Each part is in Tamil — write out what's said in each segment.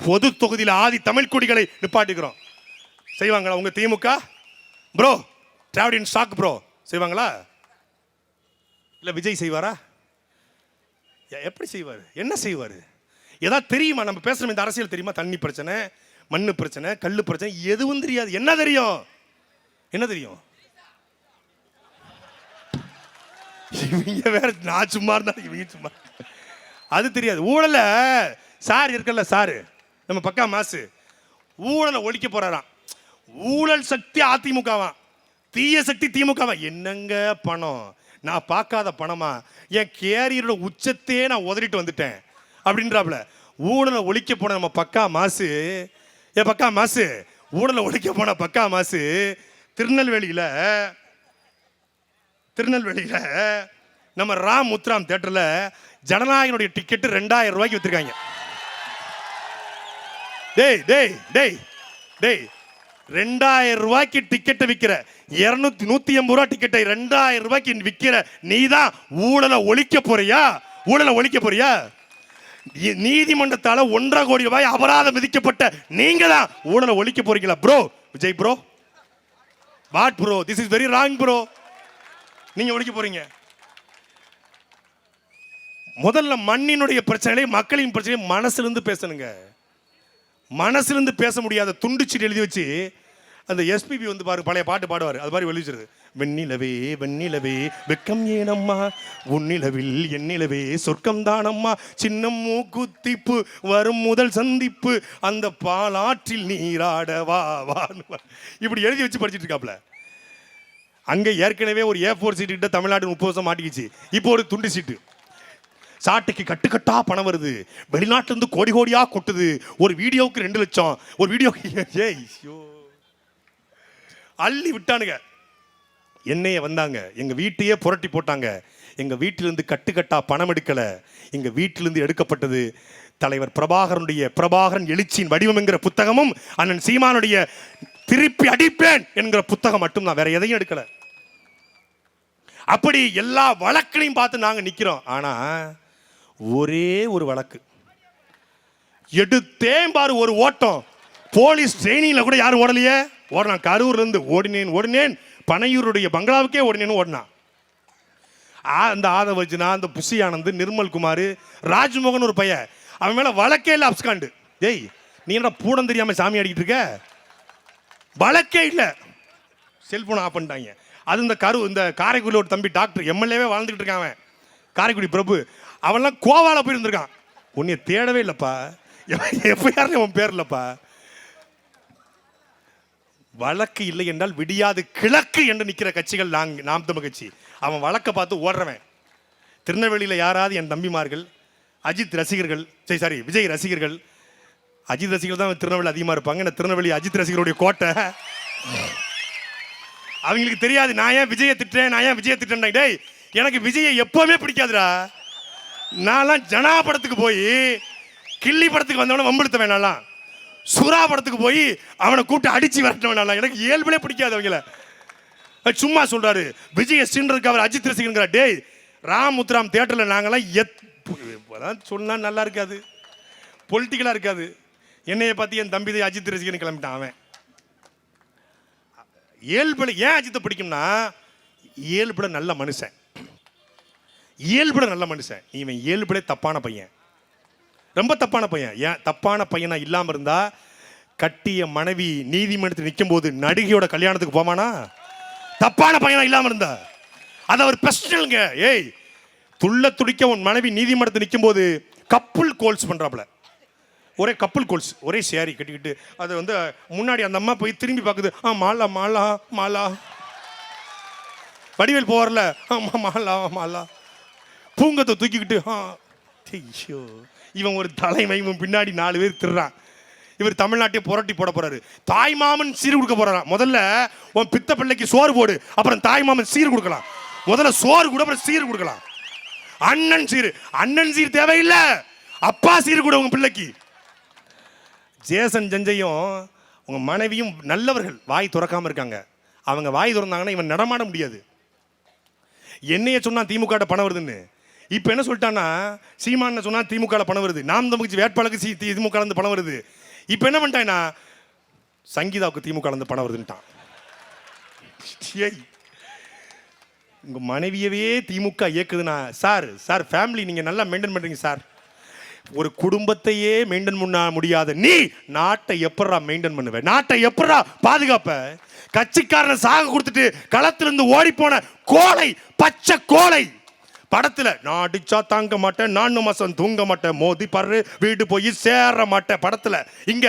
பொது தொகுதியில் ஆதி தமிழ் கொடிகளை நிப்பாட்டிக்கிறோம். செய்வாங்களா உங்க திமுக? ப்ரோ டிராவலிங் ஸ்டாக் ப்ரோ செய்வாங்களா? இல்லை விஜய் செய்வாரா? எப்படி செய்வார்? என்ன செய்வார்? ஏதாவது தெரியுமா? நம்ம பேசுகிற இந்த அரசியல் தெரியுமா? தண்ணி பிரச்சனை, மண்ணு பிரச்சனை, கல் பிரச்சனை, எதுவும் தெரியாது. என்ன தெரியும்? என்ன தெரியும்? இவங்க வேற, நான் சும்மா இருந்தா இவங்க சும்மா. அது தெரியாது. ஊழல சார் இருக்கல, சாரு நம்ம பக்கா மாசு ஊழலை ஒழிக்க போறாராம். ஊழல் சக்தி அதிமுகவா, தீய சக்தி திமுகவா. என்னங்க பணம்? நான் பார்க்காத பணமா? என் கேரியரோட உச்சத்தையே நான் உதறிட்டு வந்துட்டேன் அப்படின்றாப்புல. ஊழலை ஒழிக்க போன நம்ம பக்கா மாசு, என் பக்கா மாசு ஊழலை ஒழிக்க போன பக்கா மாசு திருநெல்வேலியில நம்ம ராம் முத்துராம் தியேட்டர்ல ஜனநாயகனுடைய டிக்கெட் 2000 ரூபாய்க்கு வித்துருக்காங்க. டேய் டேய் டேய் டேய் 2000 ரூபாய்க்கு டிக்கெட்டை விற்கிற, 150 ரூபா டிக்கெட்டை 2000 ரூபாய்க்கு விற்கிற நீதான் ஊழலை ஒழிக்க போறியா? ஊழலை ஒழிக்க போறியா? நீதிமன்றத்தால 1.5 கோடி ரூபாய் அபராதம் விதிக்கப்பட்ட நீங்க தான் ஊழலை ஒழிக்க போறீங்களா bro? Vijay bro, what bro? This is very wrong bro. நீங்க ஒழிக்க போறீங்க. முதல்ல மண்ணினுடைய பிரச்சனை, மக்களின் பிரச்சனை மனசிலிருந்து பேசணுங்க. மனசிலிருந்து பேச முடியாத துண்டுச்சீட்டு எழுதி வச்சு அந்த எஸ்பிபி வந்து பாரு பழைய பாட்டு பாடுவார், அது மாதிரி வெளிச்சிருது. வெண்ணிலவே வெண்ணிலவே வெக்கம் ஏனம்மா, உன்னிலவில் என்னிலவே சொர்க்கம் தானம்மா, சின்னம் மூக்குத்திப்பு வரும் முதல் சந்திப்பு, அந்த பாலாற்றில் நீராட வா வா. இப்படி எழுதி வச்சு படிச்சுட்டு இருக்காப்ல. அங்க ஏற்கனவே ஒரு A4 சீட்டு கிட்ட தமிழ்நாடு 30 வருஷம் மாட்டிக்கிச்சு. இப்போ ஒரு துண்டு சீட்டு. சாட்டுக்கு கட்டுக்கட்டா பணம் வருது, வெளிநாட்டுல இருந்து கோடி கோடியா கொட்டுது. ஒரு வீடியோவுக்கு 2 லட்சம், ஒரு வீடியோக்கு அள்ளி விட்டானுங்க. என்னைய வந்தாங்க, எங்க வீட்டையே புரட்டி போட்டாங்க. எங்க வீட்டிலிருந்து கட்டுக்கட்டா பணம் எடுக்கல. எங்க வீட்டிலிருந்து எடுக்கப்பட்டது தலைவர் பிரபாகரன் எழுச்சியின் வடிவம் என்கிற புத்தகமும், அண்ணன் சீமானுடைய திருப்பி அடிப்பேன் என்கிற புத்தகம் மட்டும் தான், வேற எதையும் எடுக்கல. அப்படி எல்லா வழக்கையும் பார்த்து நாங்க நிக்கிறோம். ஆனா ஒரே ஒரு வழக்கு எடுத்தேன் பாரு, ஒரு ஓட்டம். போலீஸ் ட்ரெயினிங்ல கூட யாரும் ஓடலையே. ஓடலாம், கரூர்ல இருந்து ஓடினேன், பனையூருடைய பங்களாவுக்கே ஓடினான். அந்த ஆதவர்ஜனா, அந்த புஷி ஆனந்த், நிர்மல் குமார், ராஜ்மோகன் ஒரு பையன், அவன் மேல வழக்கே இல்லை, அப்ஸ்காண்டு. டேய் நீ என்ன பூடம் தெரியாம சாமி அடிக்கிட்டு இருக்க? வழக்கே இல்லை, செல்போன் ஆஃப் பண்ணிட்டாங்க. அது இந்த காரைக்குடி ஒரு தம்பி டாக்டர் எம்எல்ஏவே வாழ்ந்துகிட்டு இருக்கான் அவன், காரைக்குடி பிரபு. அவன்லாம் கோவால போயிருந்திருக்கான். உன்னைய தேடவே இல்லைப்பா, எப்ப அவன் பேர் இல்லப்பா. வழக்கு இல்லை என்றால் விடியாது கிழக்கு என்று நிற்கிற கட்சிகள் நாம் தமிழ் கட்சி. அவன் வழக்கை பார்த்து ஓடுறவன். திருநெல்வேலியில் யாராவது என் தம்பிமார்கள் அஜித் ரசிகர்கள், சாரி விஜய் ரசிகர்கள், அஜித் ரசிகர்கள் தான் திருநெல்வேலி அதிகமாக இருப்பாங்க. இந்த திருநெல்வேலி அஜித் ரசிகருடைய கோட்டை. அவங்களுக்கு தெரியாது நான் ஏன் விஜயை திட்டேன். டேய் எனக்கு விஜயை எப்பவுமே பிடிக்காதுடா. நான்லாம் ஜனா படத்துக்கு போய் கிள்ளி படத்துக்கு வந்தவன வம்பெடுத்த வேணாலாம், சுறா படத்துக்கு போய் அவனை கூப்பிட்டு அடிச்சு விரட்ட வேணாலாம். எனக்கு இயல்புலே பிடிக்காது அவங்கள. சும்மா சொல்றாரு விஜய சீன்றதுக்கு அவர் அஜித் ரசிகங்கிற. டேய் ராம் முத்துராம் தியேட்டர்ல நாங்கெல்லாம் சொன்னா நல்லா இருக்காது, பொலிட்டிக்கலா இருக்காது. என்னைய பார்த்து என் தம்பி அஜித் ரசிகன் கிளம்பிட்டான் அவன். இயல்புல ஏன் அஜித்தை பிடிக்கும்னா, இயல்புல நல்ல மனுஷன், இவன் இயல்புல தப்பான பையன், ரொம்ப தப்பான பையன். ஏன் தப்பான பையனா இல்லாம இருந்தா கட்டிய மனைவி நீதிமன்றத்தில் நிற்கும் போது நடிகையோட கல்யாணத்துக்கு போமானா? தப்பான பையனா இல்லாம இருந்தா அது அவர் பெஸ்டல்ங்க. ஏய் துள்ள துடிக்க உன் மனைவி நீதிமன்றத்தில் நிற்கும் போது கப்புள் கோல்ஸ் பண்றாப்ல, ஒரே கப்புள் கோல்ஸ், ஒரே சேரி கட்டிக்கிட்டு அது முன்னாடி அந்த அம்மா போய் திரும்பி பார்க்குது. மாலா மாலா மாலா, வடிவேல் போவார்ல, மாலா மாலா, பூங்கத்தை தூக்கிக்கிட்டு. இவன் ஒரு தலைமை, பின்னாடி 4 பேர் திருறான். இவர் தமிழ்நாட்டையே புரட்டி போட போறாரு. தாய் மாமன் சீர் கொடுக்க போறான். முதல்ல உன் பித்த பிள்ளைக்கு சோறு போடு, அப்புறம் தாய் மாமன் சீர் கொடுக்கலாம். முதல்ல சோறு கூட, அப்புறம் சீர் கொடுக்கலாம். அண்ணன் சீர் தேவையில்லை, அப்பா சீர் கூட உங்க பிள்ளைக்கு. ஜேசன் ஜஞ்சையும் உங்க மனைவியும் நல்லவர்கள், வாய் துறக்காம இருக்காங்க. அவங்க வாய் திறந்தாங்கன்னா இவன் நடமாட முடியாது. என்னைய சொன்னா திமுக பணம் வருதுன்னு, இப்போ என்ன சொல்லிட்டான்னா, சீமான் சொன்னா திமுக பணம் வருது, நாம் தமிழ் வேட்பாளருக்கு திமுக பணம் வருது. இப்போ என்ன பண்ணிட்டாங்கன்னா, சங்கீதாவுக்கு திமுக பணம் வருதுன்ட்டான். உங்க மனைவியவே திமுக இயக்குதுன்னா, சார் சார் ஃபேமிலி நீங்க நல்லா மெயின்டைன் பண்றீங்க சார். ஒரு குடும்பத்தையே மெயின்டைன் பண்ண முடியாத நீ நாட்டை எப்படா மெயின்டைன் பண்ணுவ? நாட்டை எப்படா பாதுகாப்ப? கட்சிக்காரனை சாக கொடுத்துட்டு களத்திலிருந்து ஓடி போன கோழை, பச்சை கோழை. படத்துல நான் அடிச்சா தாங்க மாட்டேன், 4 மாசம் தூங்க மாட்டேன், மோதி பாரு வீடு போய் சேர மாட்டேன் படத்துல. இங்க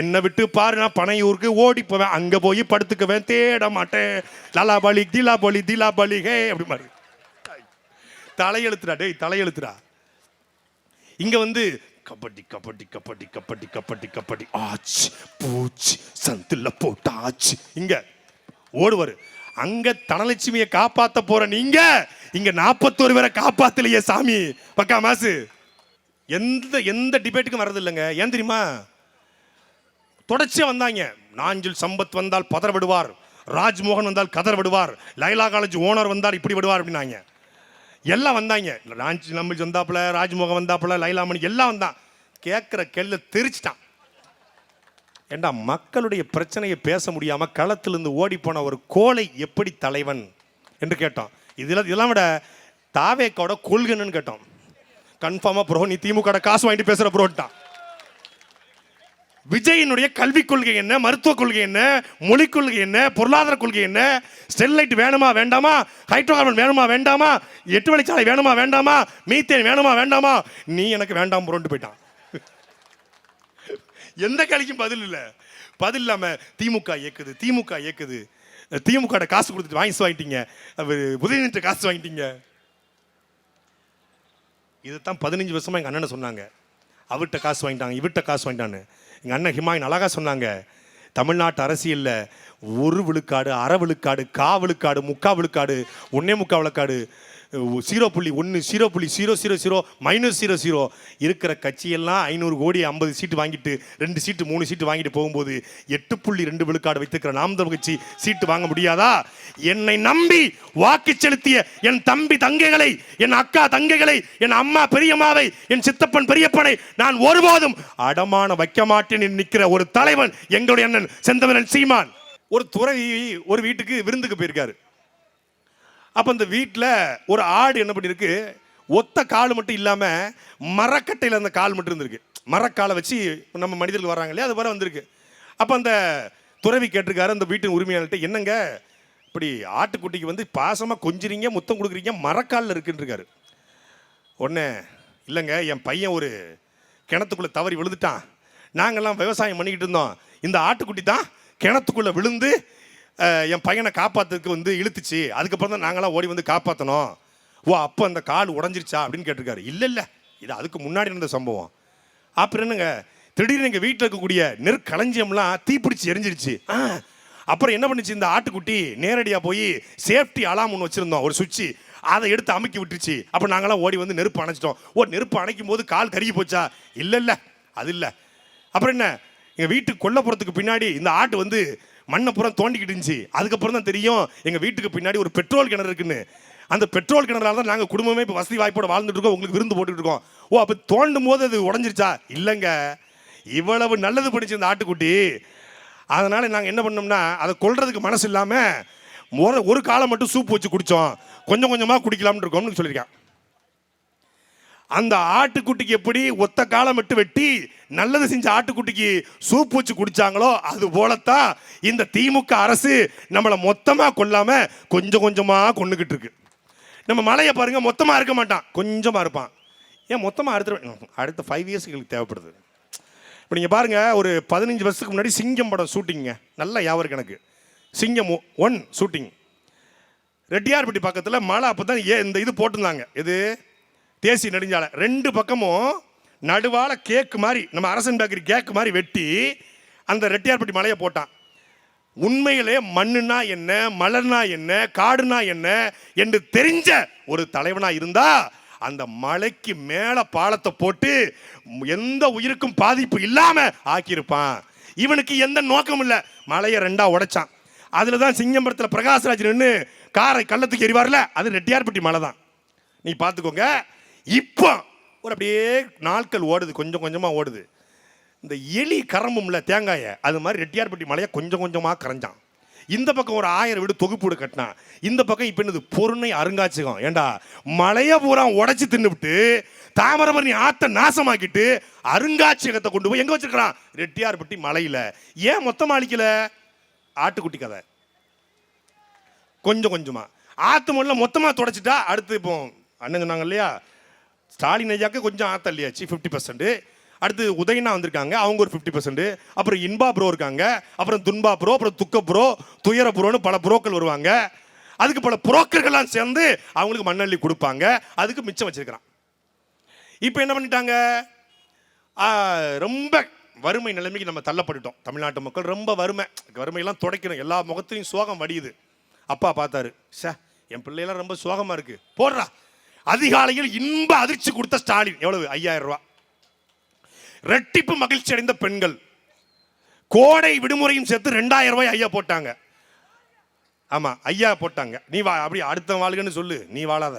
என்னை விட்டு பாரு, நான் பனையூருக்கு ஓடி போவேன், அங்க போய் படுத்துக்குவேன், தேட மாட்டேன், லலாபலி திலாபலி திலாபலி ஹே அப்படி மாதிரி தலையெழுத்துடா. டேய் தலையெழுத்துடா. இங்க வந்து கபடி கபடி கபடி கபடி கபடி கபடி ஆச்சு பூச்சி சந்தில போட்டாச்சு இங்க ஓடுவாரு. அங்க தனலட்சுமியை காப்பாத்த போற நீங்க இங்க 41 பேரை காப்பாத்தலையே சாமி. பக்கா மாசு எந்த டிபேட்டுக்கும் வர்றது இல்லைங்க. ஏன் தெரியுமா? தொடர்ச்சியா வந்தாங்க. நாஞ்சில் சம்பத் வந்தால் பதற விடுவார், ராஜ்மோகன் வந்தால் கதற விடுவார், லைலா காலேஜ் ஓனர் வந்தால் இப்படி விடுவார் அப்படின்னாங்க. எல்லாம் வந்தாங்க. நம்ம வந்தாப்புல, ராஜ்மோகன் வந்தாப்புல, லைலாமணி எல்லாம் வந்தான். கேட்கிற கேள்வி தெரிச்சிட்டான். ஏண்டா மக்களுடைய பிரச்சனையை பேச முடியாம களத்திலிருந்து ஓடி போன ஒரு கோழை எப்படி தலைவன் என்று கேட்டோம். இதெல்லாம் விட தாவேக்கோட கொள்கைன்னு கேட்டோம். கன்ஃபார்மா ப்ரோ நீ திமுக காசு வாங்கிட்டு பேசுற ப்ரோட்டான். விஜயினுடைய கல்விக் கொள்கை என்ன, மருத்துவ கொள்கை என்ன, மொழிக் கொள்கை என்ன, பொருளாதார கொள்கை என்ன, ஸ்டெர்லைட் வேணுமா வேண்டாமா, ஹைட்ரோ கார்பன் வேணுமா வேண்டாமா, 8 வழிச்சாலை வேணுமா வேண்டாமா, மீத்தேன் வேணுமா வேண்டாமா, நீ எனக்கு வேண்டாம் புரண்டு போயிட்டான். எந்த கேள்விக்கும் பதில் இல்லை. பதில் இல்லாம திமுக இயக்குது, திமுக இயக்குது, திமுக காசு கொடுத்துட்டு வாங்கிட்டீங்க, உதயநிதி காசு வாங்கிட்டீங்க. இதைத்தான் 15 வருஷமா எங்க அண்ணனை சொன்னாங்க. அவர்கிட்ட காசு வாங்கிட்டாங்க, இவர்கிட்ட காசு வாங்கிட்டான்னு. எங்கள் அண்ணன் ஹிமாயின் அழகாக சொன்னாங்க, தமிழ்நாட்டு அரசியலில் 1 விழுக்காடு, அரை விழுக்காடு, கா விழுக்காடு, முக்கா விழுக்காடு, 1.25 விழுக்காடு, 0.1, 0.000 -00 இருக்கிற கட்சியெல்லாம் 500 கோடி 50 சீட்டு வாங்கிட்டு 2 சீட்டு 3 சீட்டு வாங்கிட்டு போகும்போது 8.2 விழுக்காடு வைத்திருக்கிற நாம் தமிழ் கட்சி சீட்டு வாங்க முடியாதா? என்னை நம்பி வாக்கு செலுத்திய என் தம்பி தங்கைகளை, என் அக்கா தங்கைகளை, என் அம்மா பெரியம்மாவை, என் சித்தப்பன் பெரியப்பனை நான் ஒருபோதும் அடமான வைக்க மாட்டேன் நிற்கிற ஒரு தலைவன் எங்களுடைய அண்ணன் செந்தமிழன் சீமான். ஒரு துறவி ஒரு வீட்டுக்கு விருந்துக்கு போயிருக்காரு. அப்போ அந்த வீட்டில் ஒரு ஆடு என்ன பண்ணியிருக்கு, ஒத்த கால் மட்டும் இல்லாமல் மரக்கட்டையில் அந்த கால் மட்டும் இருந்திருக்கு. மரக்காலை வச்சு நம்ம மனிதர்கள் வர்றாங்க இல்லையா, அது வர வந்திருக்கு. அப்போ அந்த துறவி கேட்டிருக்காரு அந்த வீட்டின் உரிமையாளர்கிட்ட, என்னங்க இப்படி ஆட்டுக்குட்டிக்கு வந்து பாசமாக கொஞ்சிறீங்க, முத்தம் கொடுக்குறீங்க, மரக்காலில் இருக்குன்றிருக்காரு. ஒன்று இல்லைங்க, என் பையன் ஒரு கிணத்துக்குள்ளே தவறி விழுந்துட்டான், நாங்கள்லாம் விவசாயம் பண்ணிக்கிட்டு இருந்தோம், இந்த ஆட்டுக்குட்டி தான் கிணத்துக்குள்ளே விழுந்து என் பையனை காப்பாற்றுறதுக்கு வந்து இழுத்துச்சு, அதுக்கப்புறம் தான் நாங்களாம் ஓடி வந்து காப்பாற்றணும். ஓ அப்போ அந்த கால் உடஞ்சிருச்சா அப்படின்னு கேட்டிருக்காரு. இல்லை இது அதுக்கு முன்னாடி இருந்த சம்பவம். அப்புறம் என்னங்க, திடீர்னு எங்கள் வீட்டில் இருக்கக்கூடிய நெற்களஞ்சியம்லாம் தீப்பிடிச்சு எரிஞ்சிருச்சு. அப்புறம் என்ன பண்ணிச்சு, இந்த ஆட்டுக்குட்டி நேரடியாக போய் சேஃப்டி அலாம் ஒன்று வச்சுருந்தோம், ஒரு சுவிட்சு, அதை எடுத்து அமுக்கி விட்டுருச்சு. அப்போ நாங்களாம் ஓடி வந்து நெருப்பு அணைச்சிட்டோம். நெருப்பு அணைக்கும் போது கால் கருகி போச்சா? இல்லை அது இல்லை. அப்புறம் என்ன, எங்கள் வீட்டுக்கு கொல்லப்புறத்துக்கு பின்னாடி இந்த ஆட்டு வந்து மண்ணை புறம் தோண்டிக்கிட்டு இருந்துச்சு. அதுக்கப்புறம் தான் தெரியும் எங்கள் வீட்டுக்கு பின்னாடி ஒரு பெட்ரோல் கிணறு இருக்குன்னு. அந்த பெட்ரோல் கிணறால தான் நாங்கள் குடும்பமே இப்போ வசதி வாய்ப்போடு வாழ்ந்துட்டு இருக்கோம், உங்களுக்கு விருந்து போட்டுக்கிட்டு இருக்கோம். அப்போ தோண்டும் போது அது உடஞ்சிருச்சா? இல்லைங்க, இவ்வளவு நல்லது பண்ணிச்சு இந்த ஆட்டுக்குட்டி. அதனால் நாங்கள் என்ன பண்ணோம்னா, அதை கொல்றதுக்கு மனசு இல்லாமல் ஒரு காலம் மட்டும் சூப் வச்சு குடித்தோம், கொஞ்சம் கொஞ்சமாக குடிக்கலாம்னு இருக்கோம்னு சொல்லியிருக்கேன். அந்த ஆட்டுக்குட்டிக்கு எப்படி ஒத்த காலம் மட்டும் வெட்டி நல்லது செஞ்ச ஆட்டுக்குட்டிக்கு சூப் வச்சு குடிச்சாங்களோ, அது போலத்தான் இந்த திமுக அரசு நம்மளை மொத்தமாக கொல்லாம கொஞ்சம் கொஞ்சமாக கொண்டுகிட்டு இருக்கு. நம்ம மலையை பாருங்க, மொத்தமாக இருக்க மாட்டான், கொஞ்சமாக இருப்பான். ஏன் மொத்தமாக அடுத்த 5 இயர்ஸ் எங்களுக்கு தேவைப்படுது. இப்போ நீங்கள் பாருங்க, ஒரு 15 வருஷத்துக்கு முன்னாடி சிங்கம் படம் ஷூட்டிங்க நல்லா யாவருக்கு எனக்கு. சிங்கம் 1 ஷூட்டிங் ரெட்டியார்பட்டி பக்கத்தில் மலை. அப்போ தான் இந்த இது போட்டிருந்தாங்க, இது தேசிய நெடுஞ்சாலை. 2 பக்கமும் நடுவால கேக்கு மாதிரி, நம்ம அரசன் பேக்கரி கேக்கு மாதிரி வெட்டி அந்த ரெட்டியார்பட்டி மலையை போட்டான். உண்மையிலே மண்ணுனா என்ன, மலர்னா என்ன, காடுனா என்ன என்று தெரிஞ்ச ஒரு தலைவனா இருந்தா அந்த மலைக்கு மேல பாலத்தை போட்டு எந்த உயிருக்கும் பாதிப்பு இல்லாம ஆக்கியிருப்பான். இவனுக்கு எந்த நோக்கமும் இல்லை, மலையை 2ஆ உடைச்சான். அதுல தான் சிங்கம்பரத்தில் பிரகாஷ்ராஜ் நின்று காரை கள்ளத்துக்கு எறிவார்ல, அது ரெட்டியார்பட்டி மலை தான். நீ பார்த்துக்கோங்க. இப்போ ஒரு அப்படியே நாட்கள் ஓடுது, கொஞ்சம் கொஞ்சமாக ஓடுது. இந்த எலி கரம்பும்ல தேங்காயை, அது மாதிரி ரெட்டியார்பட்டி மலையை கொஞ்சம் கொஞ்சமாக கரைஞ்சான். இந்த பக்கம் ஒரு 1000 வீடு தொகுப்பு வீடு கட்டினான். இந்த பக்கம் இப்போ என்னது பொருணை அருங்காட்சியகம். ஏண்டா மலையை பூரா உடைச்சி தின்னுவிட்டு தாமிரபரணி ஆற்றை நாசமாக்கிட்டு அருங்காட்சியகத்தை கொண்டு போய் எங்கே வச்சிருக்கிறான்? ரெட்டியார்பட்டி மலையில். ஏன் மொத்தமாக அழிக்கல? ஆட்டுக்குட்டி கதை. கொஞ்சம் கொஞ்சமாக ஆற்று மொழில மொத்தமாக தொடச்சிட்டா அடுத்து இப்போ அண்ணன் சொன்னாங்க இல்லையா, ஸ்டாலின் ஐயாவுக்கு கொஞ்சம் ஆற்று இல்லையாச்சு 50%. அடுத்து உதயனா வந்திருக்காங்க, அவங்க ஒரு 50%. அப்புறம் இன்பா ப்ரோ இருக்காங்க, அப்புறம் துன்பா ப்ரோ, அப்புறம் துக்க ப்ரோ, துயர ப்ரோன்னு பல ப்ரோக்கள் வருவாங்க. அதுக்கு பல புரோக்கர்கள்லாம் சேர்ந்து அவங்களுக்கு மண்ணள்ளி கொடுப்பாங்க. அதுக்கு மிச்சம் வச்சிருக்கிறான். இப்போ என்ன பண்ணிட்டாங்க? ரொம்ப வறுமை நிலைமைக்கு நம்ம தள்ளப்பட்டுட்டோம். தமிழ்நாட்டு மக்கள் ரொம்ப வறுமையெல்லாம் துடைக்கணும். எல்லா முகத்திலையும் சோகம் வடியுது. அப்பா பார்த்தாரு, என் பிள்ளையெல்லாம் ரொம்ப சோகமாக இருக்கு, போடுறா. அதிகாலையில் இன்ப அதிர்ச்சி கொடுத்த ஸ்டாலின் எவ்வளவு? 5000 ரூபா. ரெட்டிப்பு மகிழ்ச்சி அடைந்த பெண்கள் கோடை விடுமுறையும் சேர்த்து 2000 ரூபாய் ஐயா போட்டாங்க. ஆமா, ஐயா போட்டாங்க. நீ வா, அப்படி அடுத்த வாழ்கன்னு சொல்லு, நீ வாழாத.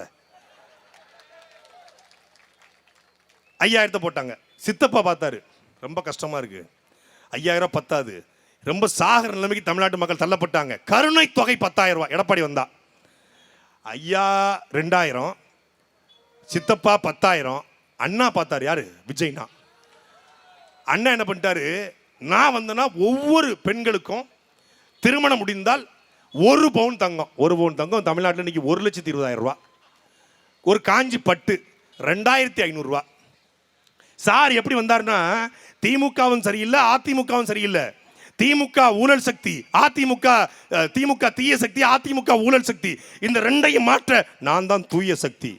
5000 போட்டாங்க. சித்தப்பா பார்த்தாரு, ரொம்ப கஷ்டமா இருக்கு, 5000 பத்தாது, ரொம்ப சாகர நிலைமைக்கு தமிழ்நாட்டு மக்கள் தள்ளப்பட்டாங்க, கருணை தொகை 10000 ரூபாய். எடப்பாடி வந்தா ஐயா 2000, சித்தப்பா 10000, அண்ணா பார்த்தாரு. யாரு? விஜய்னா. அண்ணா என்ன பண்ணிட்டாரு? நான் வந்தேன்னா ஒவ்வொரு பெண்களுக்கும் திருமணம் முடிந்தால் 1 பவுன் தங்கம். 1 பவுன் தங்கம் தமிழ்நாட்டில் இன்னைக்கு 1,20,000 ரூபா. ஒரு காஞ்சி பட்டு 2500 ரூபா. சார் எப்படி வந்தாருன்னா, திமுகவும் சரியில்லை, அதிமுகவும் சரியில்லை. திமுக ஊழல் சக்தி, திமுக தீய சக்தி, அதிமுக ஊழல் சக்தி. இந்த ரெண்டையும் மாற்ற நான் தான் தூய சக்தி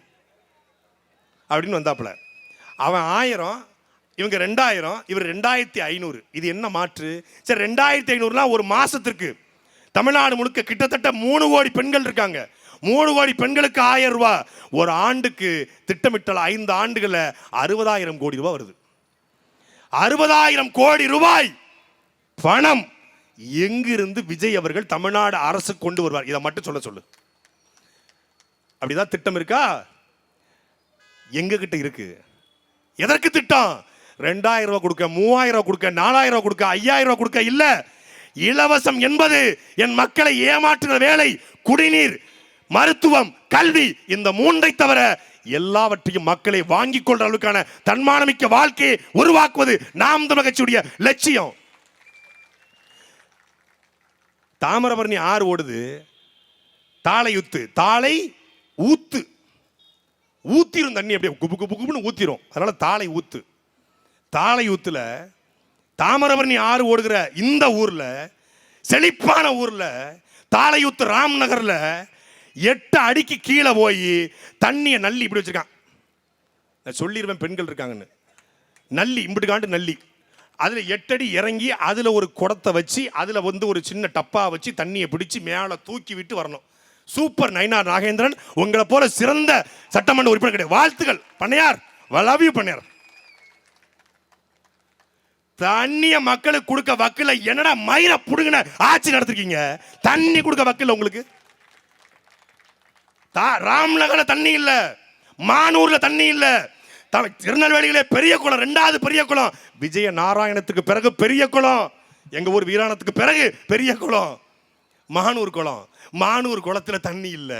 அப்படின்னு வந்தாப்புல. அவன் 1000, இவங்க 2000, இவர் 2500. இது என்ன மாற்று? சரி, 2500 ஒரு மாசத்திற்கு தமிழ்நாடு முழுக்க கிட்டத்தட்ட 3 கோடி பெண்கள் இருக்காங்க. 3 கோடி பெண்களுக்கு 1000 ரூபாய். ஒரு ஆண்டுக்கு திட்டமிட்டல் 5 ஆண்டுகளில் 60,000 கோடி ரூபாய் வருது. 60,000 கோடி ரூபாய் பணம் எங்கிருந்து விஜய் அவர்கள் தமிழ்நாடு அரசு கொண்டு வருவார்? இதை மட்டும் சொல்ல சொல்லு. அப்படிதான் திட்டம் இருக்கா? எங்க கிட்ட இருக்கு. எதற்கு திட்டம்? 2000 ரூபாய் கொடுக்க, 3000 ரூபாய் கொடுக்க, 4000 ரூபாய் கொடுக்க, 5000 ரூபாய் கொடுக்க இல்ல. இலவசம் என்பது என் மக்களை ஏமாற்றுகிற வேலை. குடிநீர், மருத்துவம், கல்வி, இந்த 3ஐ தவிர எல்லாவற்றையும் மக்களை வாங்கிக் கொள்ற அளவுக்கான தன்மானமிக்க வாழ்க்கையை உருவாக்குவது நாம் தமிழர் கட்சியுடைய லட்சியம். தாமிரபரணி ஆறு ஓடுது, தாளை ஊத்திரும் தண்ணி, அப்படியே குபு குபு குபுன்னு ஊத்திரும். அதனால தாளை ஊத்துல தாமிரபரணி ஆறு ஓடுகிற இந்த ஊர்ல, செழிப்பான ஊர்ல, தாளையூத்து ராம் நகர்ல 8 அடிக்கு கீழே போய் தண்ணியை நள்ளி இப்படி வச்சிருக்கான். நான் சொல்லிடுவேன், பெண்கள் இருக்காங்கன்னு. நள்ளி இம்பிட்டுக்காண்டு நள்ளி, அதுல 8 அடி இறங்கி அதுல ஒரு குடத்தை வச்சு அதுல ஒரு சின்ன டப்பா வச்சு தண்ணியை பிடிச்சு மேல தூக்கி விட்டு வரணும். சூப்பர் நயினார் நாகேந்திரன், உங்களை போல சிறந்த சட்டமன்ற உறுப்பினர் கிடையாது. வாழ்த்துக்கள் பண்ணையார், லவ் யூ பண்ணையார். தண்ணிய மக்களுக்கு கொடுக்க வக்கில என்னடா மயிர புடுங்கின ஆட்சி நடத்திருக்கீங்க. தண்ணி கொடுக்க வக்கில உங்களுக்கு. ராம்நகர்ல தண்ணி இல்ல, மானூர்ல தண்ணி இல்ல, திருநெல்வேலியில பெரிய குளம், 2வது பெரிய குளம், விஜய நாராயணத்துக்கு பிறகு பெரிய குளம், எங்க ஊர் வீராணத்துக்கு பிறகு பெரிய குளம் மானூர் குளத்துல தண்ணி இல்ல.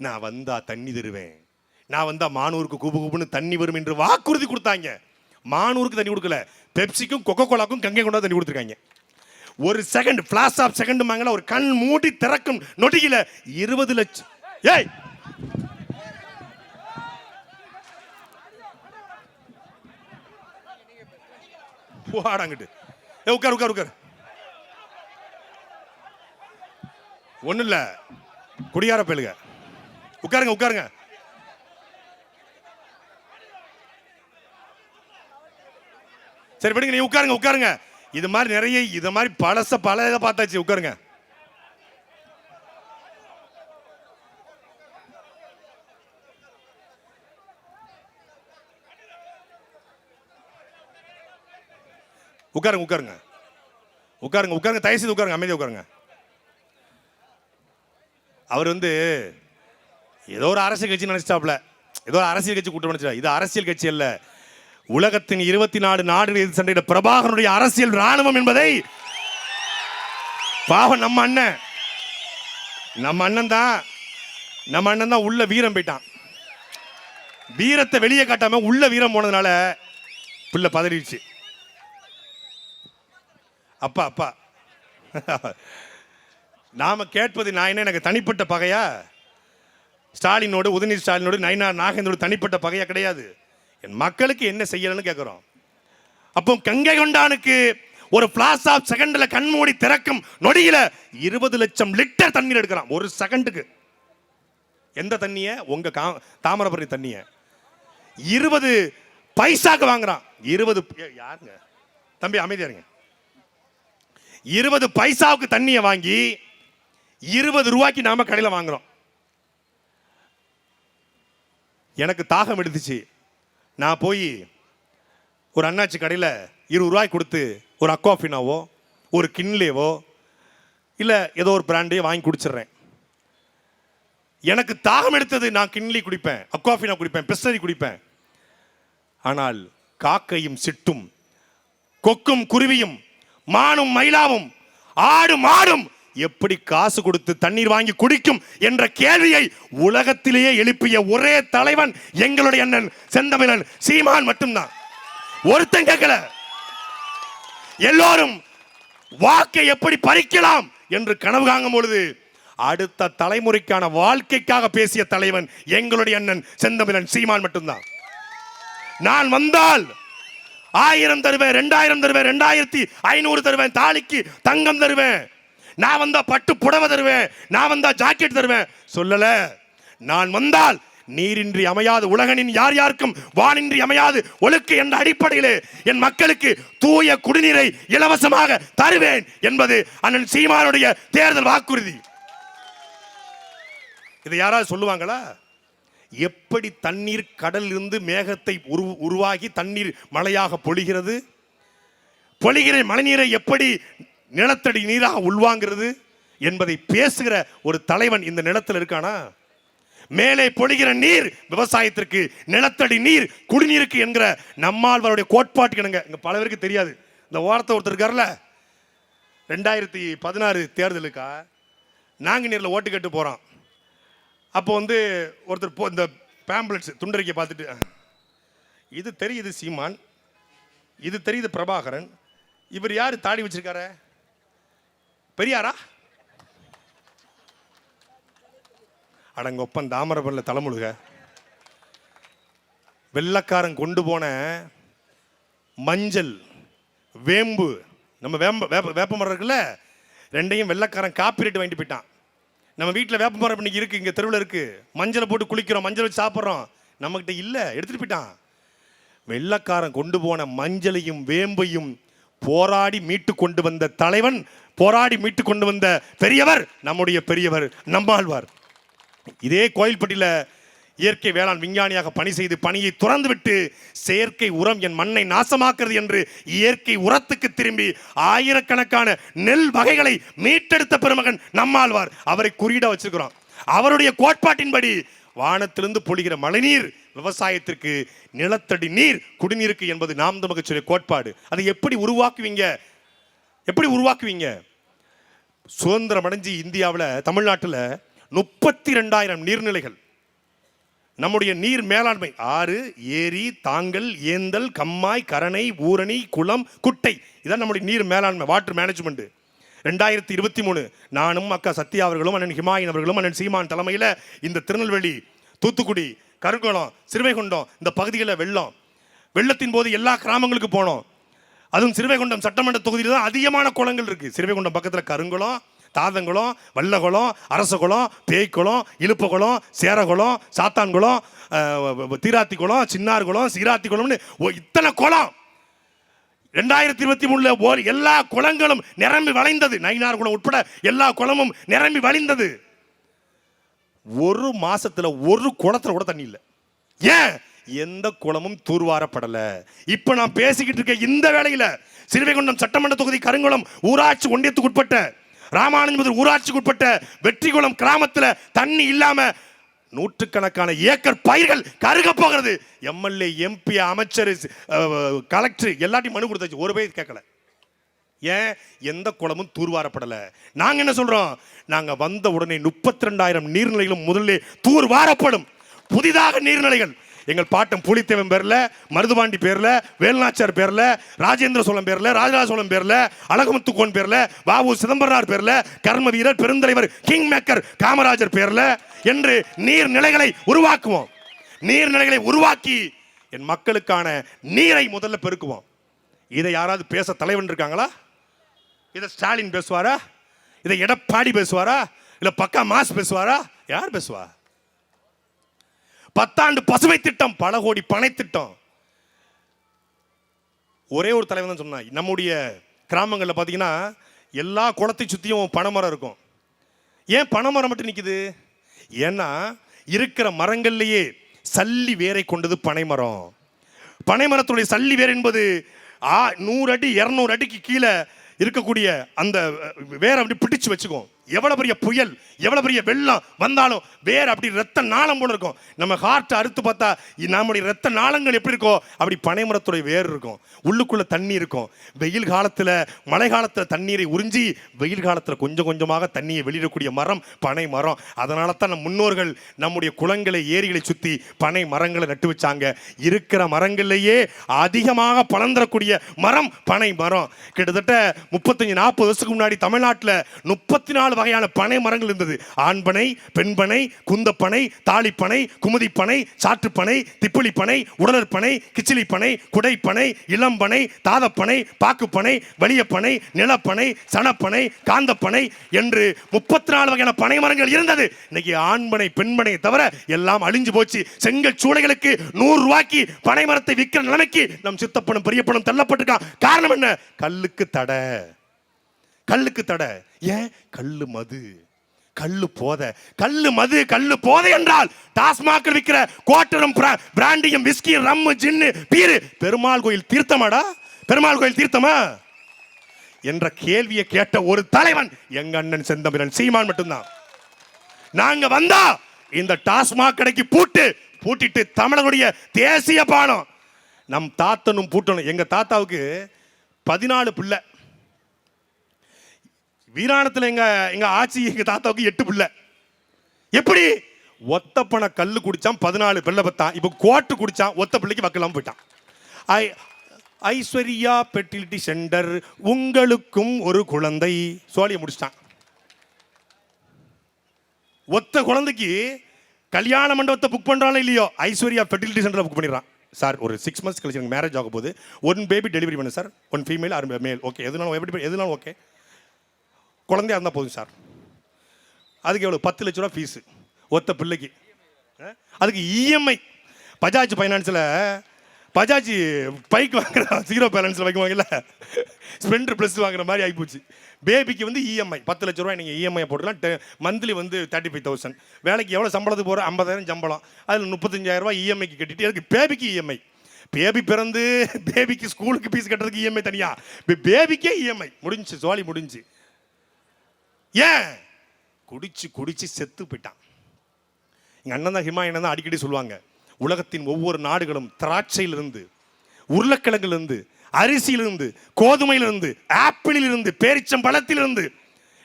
நான் வந்தா தண்ணி தருவேன், நான் வந்தா மானூருக்கு கூபு கூபுன்னு தண்ணி வரும் என்று வாக்குறுதி கொடுத்தாங்க. மானூருக்கு தண்ணி கொடுக்கல, பெப்சிக்கும் கொக்கோ கோலாக்கும் கங்கை கொண்டா தண்ணி கொடுத்துருக்காங்க. ஒரு செகண்ட் பிளாஷ் ஆஃப் செகண்ட் வாங்கல, ஒரு கண் மூடி திறக்கும் நொடியில 20 லட்சம். ஏய் போடாங்கிட்டு, உட்கார். ஒன்றும் இல்லை, குடியார பேலுங்க, உட்காருங்க. சரி விடுங்க, நீ உட்காருங்க. இது மாதிரி நிறைய இது மாதிரி பல இதை பார்த்தாச்சு. உட்காருங்க. தயவு செய்து உட்காருங்க, அமைதியாக உட்காருங்க. அவர் ஏதோ ஒரு அரசியல் கட்சி நினைச்சிட்டாப்ல, ஏதோ அரசியல் கட்சி கூட்டம் நினைச்சா, இது அரசியல் கட்சி அல்ல. உலகத்தின் 24 நாடுகளில் சண்டையிட பிரபாகரனுடைய அரசியல் ராணுவம் என்பதை பாவம் நம்ம அண்ணன் தான் உள்ள வீரம் போயிட்டான். வீரத்தை வெளியே காட்டாம உள்ள வீரம் போனதுனால பிள்ளை பதறிடுச்சு. அப்பா நாம கேட்பது நான் என்ன, எனக்கு தனிப்பட்ட பகையா? ஸ்டாலினோடு, உதயநிதி ஸ்டாலினோடு, நயினார் நாகேந்திரோடு தனிப்பட்ட பகையா கிடையாது. என் மக்களுக்கு என்ன செய்யணும்னு கேட்கிறோம். அப்போ கங்கை கொண்டானுக்கு ஒரு பிளாஸ் ஆஃப் செகண்ட்ல கண்மூடி திறக்கும் நொடியில 20 லட்சம் லிட்டர் தண்ணீர் எடுக்கிறான் ஒரு செகண்டுக்கு. எந்த தண்ணிய? உங்க தாமிரபரணி தண்ணிய 20 பைசாக்கு வாங்குறான். 20 யாருங்க தம்பி அமைதியா இருங்க. 20 பைசாவுக்கு தண்ணியை வாங்கி 20 ரூபாய்க்கு நாம கடையில் வாங்குறோம். எனக்கு தாகம் எடுத்துச்சு, நான் போய் ஒரு அண்ணாச்சி கடையில் 20 ரூபாய் கொடுத்து ஒரு அக்வாஃபினாவோ ஒரு கிண்லேவோ இல்லை ஏதோ ஒரு பிராண்டையோ வாங்கி குடிச்சிடுறேன். எனக்கு தாகம் எடுத்தது, நான் கிண்லி குடிப்பேன், அக்வாஃபினா குடிப்பேன், பிஸ்லரி குடிப்பேன். ஆனால் காக்கையும் சிட்டும், கொக்கும் குருவியும், மானும் மயிலாவும், ஆடு மாடும் எப்படி காசு கொடுத்து தண்ணீர் வாங்கி குடிக்கும் என்ற கேள்வியை உலகத்திலேயே எழுப்பிய ஒரே தலைவன் எங்களுடைய அண்ணன் செந்தமிழன் சீமான் மட்டும்தான். ஒருத்தன் கேட்கல. எல்லோரும் வாக்கை எப்படி பறிக்கலாம் என்று கனவு காணும் பொழுது அடுத்த தலைமுறைக்கான வாழ்க்கைக்காக பேசிய தலைவன் எங்களுடைய அண்ணன் செந்தமிழன் சீமான் மட்டும்தான். நான் வந்தால் 1000 தருவேன், 2000 தருவேன், 2500 தருவேன், தாலிக்கு தங்கம் தருவேன், நான் வந்தா பட்டு புடவை தருவேன், நான் வந்தா ஜாக்கெட் தருவேன் சொல்லல. நான் வந்தால் நீரின்றி அமையாது உலகனின் யார் யாருக்கும் வானின்றி அமையாது ஒழுக்க என்ற அடிப்படையிலே என் மக்களுக்கு தூய குடிநீரை இலவசமாக தருவேன் என்பது அண்ணன் சீமானுடைய தேர்தல் வாக்குறுதி. இதை யாராவது சொல்லுவாங்களா? எப்படி தண்ணீர் கடலிலிருந்து மேகத்தை உருவாகி தண்ணீர் மழையாக பொழிகிறது, பொழிகிற மழைநீரை எப்படி நிலத்தடி நீராக உள்வாங்கிறது என்பதை பேசுகிற ஒரு தலைவன் இந்த நிலத்தில் இருக்கானா? மேலே பொழிகிற நீர் விவசாயத்திற்கு, நிலத்தடி நீர் குடிநீருக்கு என்கிற நம்மாழ்வாருடைய கோட்பாட்டுக்கு இங்க பல பேருக்கு தெரியாது. இந்த ஓரத்தை ஒருத்தர் இருக்கார்ல, 2016 தேர்தலுக்கா நாங்குநீரில் ஓட்டு கேட்டு போகிறோம். அப்போ ஒருத்தர் இந்த பேம்ப்ளெட்ஸ் துண்டறிக்கை பார்த்துட்டு, இது தெரியுது சீமான், இது தெரியுது பிரபாகரன், இவர் யார் தாடி வச்சிருக்காரு, பெரியாரா? அடங்கொப்பன் தாமிரபரணியில் தலைமுழுக. வெள்ளக்காரன் கொண்டு போன மஞ்சள், வேம்பு, நம்ம வேப்ப மரம் இருக்குல்ல, ரெண்டையும் வெள்ளக்காரன் காப்பிரைட் வாங்கிட்டு போயிட்டான். நம்ம வீட்டில் வேப்ப மரம் இன்னைக்கு இருக்கு, இங்கே தெருவில் இருக்கு, மஞ்சளை போட்டு குளிக்கிறோம், மஞ்சள் வச்சு சாப்பிட்றோம், நம்மகிட்ட இல்லை, எடுத்துட்டு போயிட்டான். வெள்ளக்காரன் கொண்டு போன மஞ்சளையும் வேம்பையும் போராடி மீட்டு கொண்டு வந்த தலைவன், போராடி மீட்டு கொண்டு வந்த பெரியவர் நம்முடைய பெரியவர் நம்மாழ்வார். இதே கோயில்பட்டியில் இயற்கை வேளாண் விஞ்ஞானியாக பணி செய்து பணியை துறந்து விட்டு செயற்கை உரம் என் மண்ணை நாசமாக்குறது என்று இயற்கை உரத்துக்கு திரும்பி ஆயிரக்கணக்கான நெல் வகைகளை மீட்டெடுத்த பெருமகன் நம்மாழ்வார். அவரை குறியீடா வச்சிருக்கிறோம். அவருடைய கோட்பாட்டின்படி வானத்திலிருந்து பொழிகிற மழைநீர் விவசாயத்திற்கு, நிலத்தடி நீர் குடிநீருக்கு என்பது நாம் தமிழர் சொல்லிய கோட்பாடு. அதை எப்படி உருவாக்குவீங்க? எப்படி உருவாக்குவீங்க? சுதந்திரம் அடைஞ்சு இந்தியாவில், தமிழ்நாட்டில் 32,000 நீர்நிலைகள். நம்முடைய நீர் மேலாண்மை, ஆறு, ஏரி, தாங்கல், ஏந்தல், கம்மாய், கரணை, ஊரணி, குளம், குட்டை, இதான் நம்முடைய நீர் மேலாண்மை, வாட்டர் மேனேஜ்மெண்ட். 2023 நானும் அக்கா சத்யா அவர்களும் அண்ணன் ஹிமாயின் அவர்களும் அண்ணன் சீமான் தலைமையில் இந்த திருநெல்வேலி, தூத்துக்குடி, கருங்குளம், சிறுவைகுண்டம் இந்த பகுதிகளில் வெள்ளத்தின் போது எல்லா கிராமங்களுக்கு போனோம். அதுவும் சிறுவைகுண்டம் சட்டமன்ற தொகுதியில் தான் அதிகமான குளங்கள் இருக்கு. சிறுவைகுண்டம் பக்கத்தில் கருங்குளம், தாதங்குளம், வல்லகுளம், அரசகுளம், பேய்க்குளம், இழுப்பகுளம், சேரகுளம், சாத்தான்குளம், தீராத்திக்குளம், சின்னார்குளம், சீராத்திக்குளம்னு இத்தனை குளம். 2023 எல்லா குளங்களும் நிரம்பி வளைந்தது. நயினார் குளம் உட்பட எல்லா குளமும் நிரம்பி வழிந்தது. ஒரு மாசத்துல ஒரு குளத்துல கூட தண்ணி இல்லை. ஏன்? எந்த குளமும் தூர்வாரப்படல. இப்ப நான் பேசிக்கிட்டு இருக்க இந்த வேளையில சிறுவைகுண்டம் சட்டமன்ற தொகுதி கருங்குளம் ஊராட்சி ஒன்றியத்துக்கு உட்பட்ட, ராமானுஜபுரம் ஊராட்சிக்கு உட்பட்ட வெற்றிகுளம் கிராமத்துல தண்ணி இல்லாம நூற்றுக்கணக்கான ஏக்கர் பயிர்கள் கருக போகிறது. எம்எல்ஏ, எம்பி, அமைச்சர், கலெக்டர் எல்லாத்தையும் மனு கொடுத்தாச்சு, ஒரு பேர் கேட்கல. ஏன்? எந்த குளமும் தூர்வாரப்படலை. நாங்க என்ன சொல்றோம்? நாங்க வந்த உடனே 32,000 நீர்நிலைகளும் முதல்ல தூர்வாரப்படும். புதிதாக நீர்நிலைகள் எங்கள் பாட்டன் புலித்தேவன் பேர்ல, மருதுபாண்டி பேர்ல, வேலுநாச்சியார் பேர்ல, ராஜேந்திர சோழன் பேர்ல, ராஜராஜ சோழன் பேர்ல, அழகுமுத்துக்கோன் பேர்ல, பாபு சிதம்பரனார் பேர்ல, கர்ம வீரர் பெருந்தலைவர் கிங் மேக்கர் காமராஜர் பேர்ல என்று நீர்நிலைகளை உருவாக்குவோம். நீர்நிலைகளை உருவாக்கி என் மக்களுக்கான நீரை முதல்ல பெருக்குவோம். இதை யாராவது பேச தலைவன் இருக்காங்களா? இதை ஸ்டாலின் பேசுவாரா? இதை எடப்பாடி பேசுவாரா? இல்ல பக்கா மாஸ் பேசுவாரா? யார் பேசுவா? 10 ஆண்டு பசுமை திட்டம், பல கோடி பனை திட்டம். ஒரே ஒரு தலைவன் தான் சொன்னா, நம்முடைய கிராமங்களில் பார்த்தீங்கன்னா எல்லா குளத்தை சுற்றியும் பனைமரம் இருக்கும். ஏன் பனைமரம் மட்டும் நிற்குது? ஏன்னா இருக்கிற மரங்கள்லேயே சல்லி வேரை கொண்டது பனைமரம். பனைமரத்துடைய சல்லி வேர் என்பது 100 அடி 200 அடிக்கு கீழே இருக்கக்கூடிய அந்த வேற அப்படி பிடிச்சு வச்சுக்கும். எவ்வளவு பெரிய புயல், எவ்வளவு பெரிய வெள்ளம் வந்தாலும் வேற அப்படி ரத்த நாளம் போல இருக்கும். நம்ம ஹார்ட் அறுத்து பார்த்தா நம்முடைய ரத்த நாளங்கள் எப்படி இருக்கோ அப்படி பனைமரத்துடைய வேர் இருக்கும். உள்ளுக்குள்ள தண்ணி இருக்கும். வெயில் காலத்துல, மழை காலத்துல தண்ணீரை உறிஞ்சி வெயில் காலத்துல கொஞ்சம் கொஞ்சமாக தண்ணியை வெளியிடக்கூடிய மரம் பனை மரம். அதனால தான் நம் முன்னோர்கள் நம்முடைய குளங்களை, ஏரிகளை சுத்தி பனை மரங்களை நட்டு வச்சாங்க. இருக்கிற மரங்கள்லேயே அதிகமாக பலன் தரக்கூடிய மரம் பனை மரம். கிட்டத்தட்ட 35-40 வருஷத்துக்கு முன்னாடி தமிழ்நாட்டில் 34 வகையான பனை மரங்கள் இருந்தது. ஆண்பனை, பெண்பனை, குந்தப்பனை, தாளிப்பனை, குமுதிப்பனை, சாற்றுப்பனை, திப்புளிப்பனை, உடலற்பனை, கிச்சிலிப்பனை, குடைப்பனை, இளம்பனை, தாதப்பனை, பாக்குப்பனை, வலியப்பனை, நிலப்பனை, சனப்பனை, காந்தப்பனை என்று 34 வகையான பனை மரங்கள் இருந்தது. இன்னைக்கு ஆண்பனை, பெண்பனை தவிர எல்லாம் அழிஞ்சு போச்சு. செங்கல் சூளைகளுக்கு 100 ரூபாய்க்கு பனை மரத்தை விற்கிற நிலைமைக்கு நம் சித்தப்பனும் பெரியப்பனும் தள்ளப்பட்டிருக்கான். காரணம் என்ன? கல்லுக்கு தடை. கல்லுக்கு தடை. ஏன்? கல்லு மது, கல்லு போதை. கல்லு மது, கல்லு போதை என்றால் டாஸ்மாக் விற்கிற கோட்டரும் பிராண்டியும் விஸ்கி, ரம்மு, ஜின்னு, பீரு பெருமாள் கோயில் தீர்த்தமாடா? பெருமாள் கோயில் தீர்த்தமா என்ற கேள்வியை கேட்ட ஒரு தலைவன் எங்க அண்ணன் செந்தமிழன் சீமான் மட்டும்தான். நாங்க வந்தா இந்த டாஸ்மாக் கடைக்கு பூட்டிட்டு தமிழனுடைய தேசிய பானம் நம் தாத்தனும் பூட்டணும். எங்க தாத்தாவுக்கு 14 பிள்ளை. வீராணத்தில் எங்க ஆட்சி எங்க தாத்தாவுக்கு 8 பிள்ளை. எப்படி? ஒத்த பண கல்லு குடிச்சான், 14 பிள்ளை பத்தான். இப்போ கோட்டு குடிச்சான், ஒத்த பிள்ளைக்கு வக்கலாம் போயிட்டான். ஐஸ்வர்யா ஃபெர்டிலிட்டி சென்டர், உங்களுக்கும் ஒரு குழந்தை சோழியை முடிச்சிட்டான். ஒத்த குழந்தைக்கு கல்யாண மண்டபத்தை புக் பண்றானோ இல்லையோ, ஐஸ்வர்யா ஃபெர்டிலிட்டி சென்டர் புக் பண்ணிடுறான். சார் ஒரு 6 months கழிச்சு எனக்கு மேரேஜ் ஆக போகுது, 1 பேபி டெலிவரி பண்ணு சார், 1 ஃபீமேல் ஆர் மேல், ஓகே எதுனாலும் ஓகே, குழந்தையா இருந்தால் போதும் சார். அதுக்கு எவ்வளோ? 10 லட்ச ரூபா ஃபீஸு ஒத்த பிள்ளைக்கு. அதுக்கு இஎம்ஐ. பஜாஜ் ஃபைனான்ஸில் பஜாஜ் பைக் வாங்குற 0 பேலன்ஸில் வைக்குவாங்கல்ல, ஸ்பெண்டர் ப்ளஸ் வாங்குற மாதிரி ஆகிப்போச்சு. பேபிக்கு வந்து இஎம்ஐ 10 லட்ச ரூபா நீங்கள் இஎம்ஐ போட்டுக்கலாம். மந்த்லி வந்து 35,000. வேலைக்கு எவ்வளோ சம்பளத்துக்கு போகிற? 50,000 சம்பளம். அதில் 35,000 ரூபா இஎம்ஐக்கு கட்டிட்டு அதுக்கு பேபிக்கு இஎம்ஐ. பேபி பிறந்து பேபிக்கு ஸ்கூலுக்கு ஃபீஸ் கட்டுறதுக்கு இஎம்ஐ தனியா, பேபிக்கே இஎம்ஐ. முடிஞ்சு, சோழி முடிஞ்சு. ஏன்? குடிச்சு செத்து போயிட்டான். எங்க அண்ணன் தான் ஹிமாயன் தான் அடிக்கடி சொல்லுவாங்க, உலகத்தின் ஒவ்வொரு நாடுகளும் திராட்சையிலிருந்து, உருளைக்கிழங்கிலிருந்து, அரிசியிலிருந்து, கோதுமையிலிருந்து, ஆப்பிளிலிருந்து, பேரிச்சம்பழத்திலிருந்து,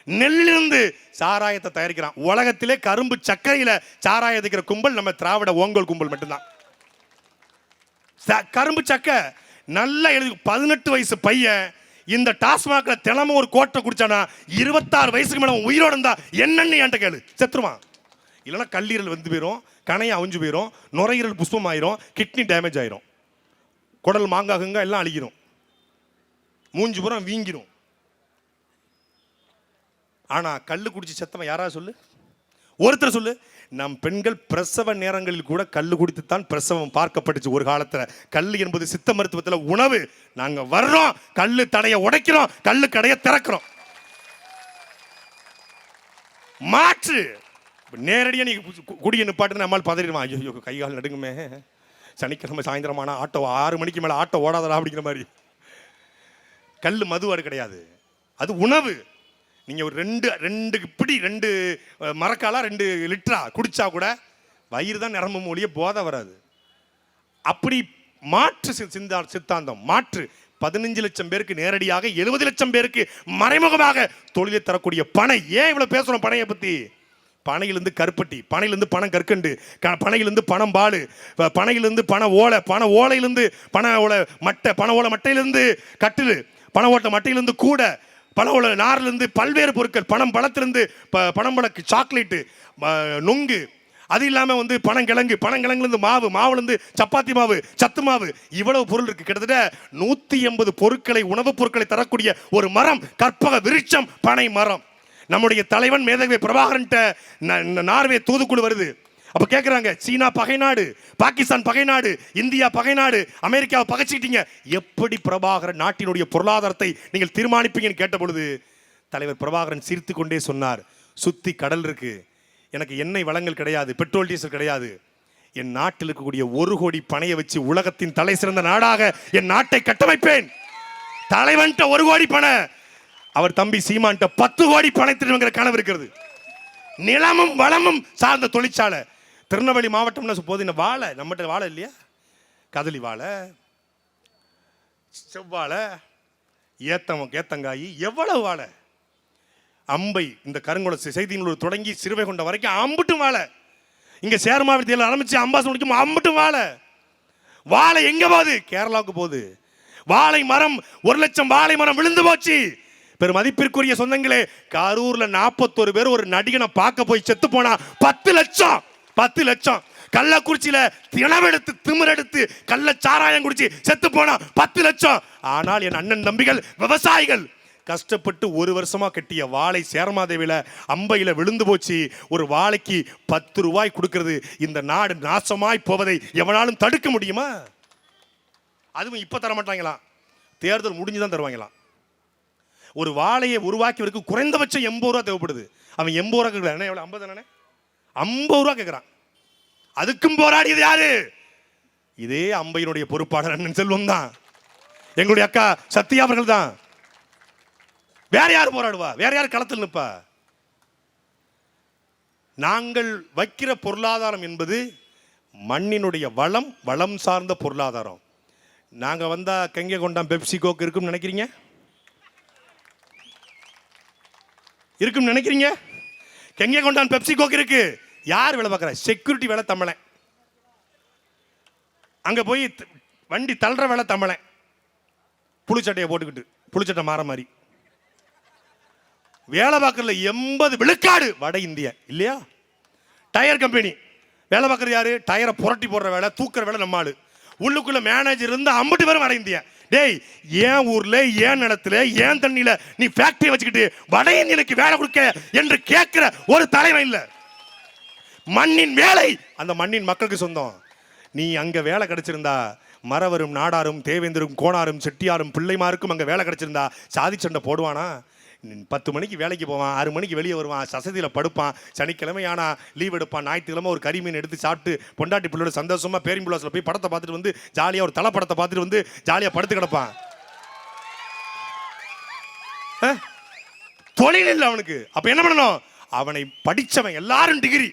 நெல்லிலிருந்து சாராயத்தை தயாரிக்கிறான். உலகத்திலே கரும்பு சர்க்கரையில சாராயம் இருக்கிற கும்பல் நம்ம திராவிட ஓங்கோல் கும்பல் மட்டும்தான். கரும்பு சக்கை நல்லா எழுதி 18 வயசு பையன் இந்த டாஸ்மாக்ல தினமும் ஒரு கோட்டை குடிச்சானா 26 வயசுக்கு மேல உயிரோடு இருந்தா என்னன்னு என்கிட்ட கேளு, செத்துருவான். இல்லைன்னா கல்லீரல் வந்து போயிடும், கணையை அவிஞ்சு போயிடும், நுரையீரல் புஷ்பம் ஆயிரும், கிட்னி டேமேஜ் ஆயிரும், குடல் மாங்காகுங்க எல்லாம் அழிக்கிறோம், மூஞ்சி புறம் வீங்கிரும். ஆனா கல்லு குடிச்சு செத்தவன் யாரா சொல்லு? ஒருத்தர் சொல்லு. நம் பெண்கள் பிரசவ நேரங்களில் கூட கல்லு குடித்துத்தான் பிரசவம் பார்க்கப்பட்டுச்சு ஒரு காலத்துல. கல்லு என்பது சித்த மருத்துவத்தில் உணவு. நாங்க வர்றோம், கல்லு தடைய உடைக்கிறோம், கல்லு கடைய திறக்கிறோம். மாற்று. நேரடியா நீ குடிய நிப்பாட்டு நம்மால் பதறிடுவான். ஐயோ கைகால் நடுங்குமே, சனிக்கிழமை சாயந்தரமான ஆட்டோ 6 மணிக்கு மேல ஆட்டோ ஓடாதடா அப்படிங்கிற மாதிரி. கல்லு மதுவாடு கிடையாது, அது உணவு. நீங்க ஒரு 2 மரக்காலா 2 லிட்டரா குடிச்சா கூட வயிறு தான் நிரம்பும் ஒழிய போதை வராது. அப்படி மாற்று சித்தாந்தம் மாற்று 15 லட்சம் பேருக்கு நேரடியாக, 70 லட்சம் பேருக்கு மறைமுகமாக தொழிலை தரக்கூடிய பனை. ஏன் இவ்வளவு பேசுறோம் பனையை பத்தி? பனையிலிருந்து கருப்பட்டி, பனையிலிருந்து பணம் கற்கண்டு, பனையிலிருந்து பணம் பாலு, பனையிலிருந்து பண ஓலை, பண ஓலையிலிருந்து பண ஓலை மட்டை, பண ஓலை மட்டையிலிருந்து கட்டில், பண ஓட்ட மட்டையிலிருந்து கூட, பண ஓலை நாரிலிருந்து பல்வேறு பொருட்கள், பணம் பழத்திலிருந்து பனம்பழக்கு, சாக்லேட்டு, நொங்கு, அது இல்லாமல் வந்து பனங்கிழங்கு, பனங்கிழங்குலேருந்து மாவு, மாவுலேருந்து சப்பாத்தி மாவு, சத்து மாவு, இவ்வளவு பொருள் இருக்கு. கிட்டத்தட்ட 180 பொருட்களை, உணவுப் பொருட்களை தரக்கூடிய ஒரு மரம், கற்பக விருட்சம் பனை மரம். நம்முடைய தலைவன் மேதகு பிரபாகரன்ட்ட நார்வே தூதுக்குழு வருது. அப்ப கேட்குறாங்க, சீனா பகை நாடு, பாகிஸ்தான் பகை நாடு, இந்தியா பகை நாடு, அமெரிக்காவை பகைச்சிட்டீங்க, எப்படி பிரபாகரன் நாட்டினுடைய பொருளாதாரத்தை நீங்கள் தீர்மானிப்பீங்கன்னு கேட்ட பொழுது தலைவர் பிரபாகரன் சிரித்து கொண்டே சொன்னார், சுத்தி கடல் இருக்கு, எனக்கு எண்ணெய் வளங்கள் கிடையாது, பெட்ரோல் டீசல் கிடையாது, என் நாட்டில் இருக்கக்கூடிய 1 கோடி பனையை வச்சு உலகத்தின் தலை சிறந்த நாடாக என் நாட்டை கட்டமைப்பேன். தலைவன்ட்ட 1 கோடி பனை, அவர் தம்பி சீமான்ட்ட 10 கோடி பனை திருவங்கிற கனவு இருக்கிறது. நிலமும் வளமும் சார்ந்த தொழிற்சாலை. திருநெல்வேலி மாவட்டம்னு போது இந்த வாழை, நம்மகிட்ட வாழை இல்லையா, கதலி வாழை, செவ்வாழை, ஏத்தங்காய், எவ்வளவு வாழை. அம்பை, இந்த கருங்குள செய்திகளோடு தொடங்கி சிறுவை கொண்ட வரைக்கும் அம்புட்டும் வாழை. இங்க சேர்மாவட்டத்தில் ஆரம்பிச்சு அம்பாசம் முடிக்கும் அம்புட்டும் வாழை. வாழை எங்க போகுது? கேரளாவுக்கு போகுது. வாழை மரம் 1 லட்சம் வாழை மரம் விழுந்து போச்சு. பெரும் மதிப்பிற்குரிய சொந்தங்களே, கரூர்ல 41 பேர் ஒரு நடிகனை பார்க்க போய் செத்து போனா 10 லட்சம். 10 லட்சம். கள்ளக்குறிச்சியில திணவெடுத்து திமிரெடுத்து கள்ள சாராயம் குடிச்சு செத்து போனா 10 லட்சம். ஆனால் என் அண்ணன் தம்பிகள் விவசாயிகள் கஷ்டப்பட்டு 1 வருஷமா கட்டிய வாழை சேர்மாதேவியில அம்பையில விழுந்து போச்சு. ஒரு வாழைக்கு 10 ரூபாய் கொடுக்கிறது. இந்த நாடு நாசமாய் போவதை எவனாலும் தடுக்க முடியுமா? அதுவும் இப்ப தர மாட்டாங்களாம், தேர்தல் முடிஞ்சுதான் தருவாங்களாம். ஒரு வாழையை உருவாக்கியவருக்கு குறைந்தபட்சம் 80 ரூபா தேவைப்படுது. அவன் 80 ரூபா கேட்கல, எவ்வளவு 50 தானே, 50 ரூபா கேட்கிறான். அதுக்கும் போராடியது யாரு? இதே அம்பையினுடைய பொறுப்பாளர் அண்ணன் செல்வம் தான், எங்களுடைய அக்கா சத்யா அவர்கள் தான். வேற யார் போராடுவா? வேற யார் களத்தில் நிற்பா? நாங்கள் வைக்கிற பொருளாதாரம் என்பது மண்ணினுடைய வளம், வளம் சார்ந்த பொருளாதாரம். நாங்க வந்தா கெங்க கொண்டாம் பெப்சி கோக் இருக்கும்னு நினைக்கிறீங்க? இருக்கும் நினைக்கிறீங்க? கெங்க கொண்டான் பெப்சி கோக் இருக்கு. யார் வேலை பார்க்குற? செக்யூரிட்டி வேலை தமிழன். அங்க போய் வண்டி தள்ளுற வேலை தமிழன், புளிச்சட்டையை போட்டுக்கிட்டு, புளிச்சட்டை மாற மாதிரி வேலை பார்க்கறதுல 80 விழுக்காடு வட இந்திய இல்லையா? டயர் கம்பெனி வேலை பார்க்கறது யாரு? டயரை புரட்டி போடுற வேலை, தூக்குற வேலை நம்ம ஆளு. உள்ளுக்குள்ள மேனேஜர் இருந்து 50 பேரும் வட இந்திய. டேய், ஏன் ஊர்ல, ஏன் நிலத்துல, ஏன் தண்ணியில நீ ஃபேக்டரி வச்சுக்கிட்டு வட இந்தியனுக்கு வேலை கொடுக்க என்று கேட்கிற ஒரு தலைவன் இல்ல. மண்ணின் வேலை அந்த மண்ணின் மக்களுக்கு சொந்தம். நீ அங்க வேலை கிடைச்சிருந்தா மறவரும் நாடாரும் தேவேந்தரும் கோணாரும் செட்டியாரும் பிள்ளைமாருக்கும் அங்க வேலை கிடைச்சிருந்தா சாதி சண்டை போடுவானா? 10 மணிக்கு வேலைக்கு போவான், 6 மணிக்கு வெளியே வருவான், சசதியில் படுப்பான், சனிக்கிழமை ஆனா லீவ் எடுப்பான், ஞாயிற்றுக்கிழமை ஒரு கறிமீன் எடுத்து சாப்பிட்டு பொண்டாட்டி பிள்ளையோட சந்தோஷமா பேரிம்புலாஸில் போய் படத்தை பார்த்துட்டு வந்து ஜாலியாக ஒரு தலை படத்தை பார்த்துட்டு வந்து ஜாலியாக படுத்து கிடப்பான். தொழில் இல்லை அவனுக்கு. அப்ப என்ன பண்ணணும்? அவனை படிச்சவன் எல்லாரும் டிகிரி,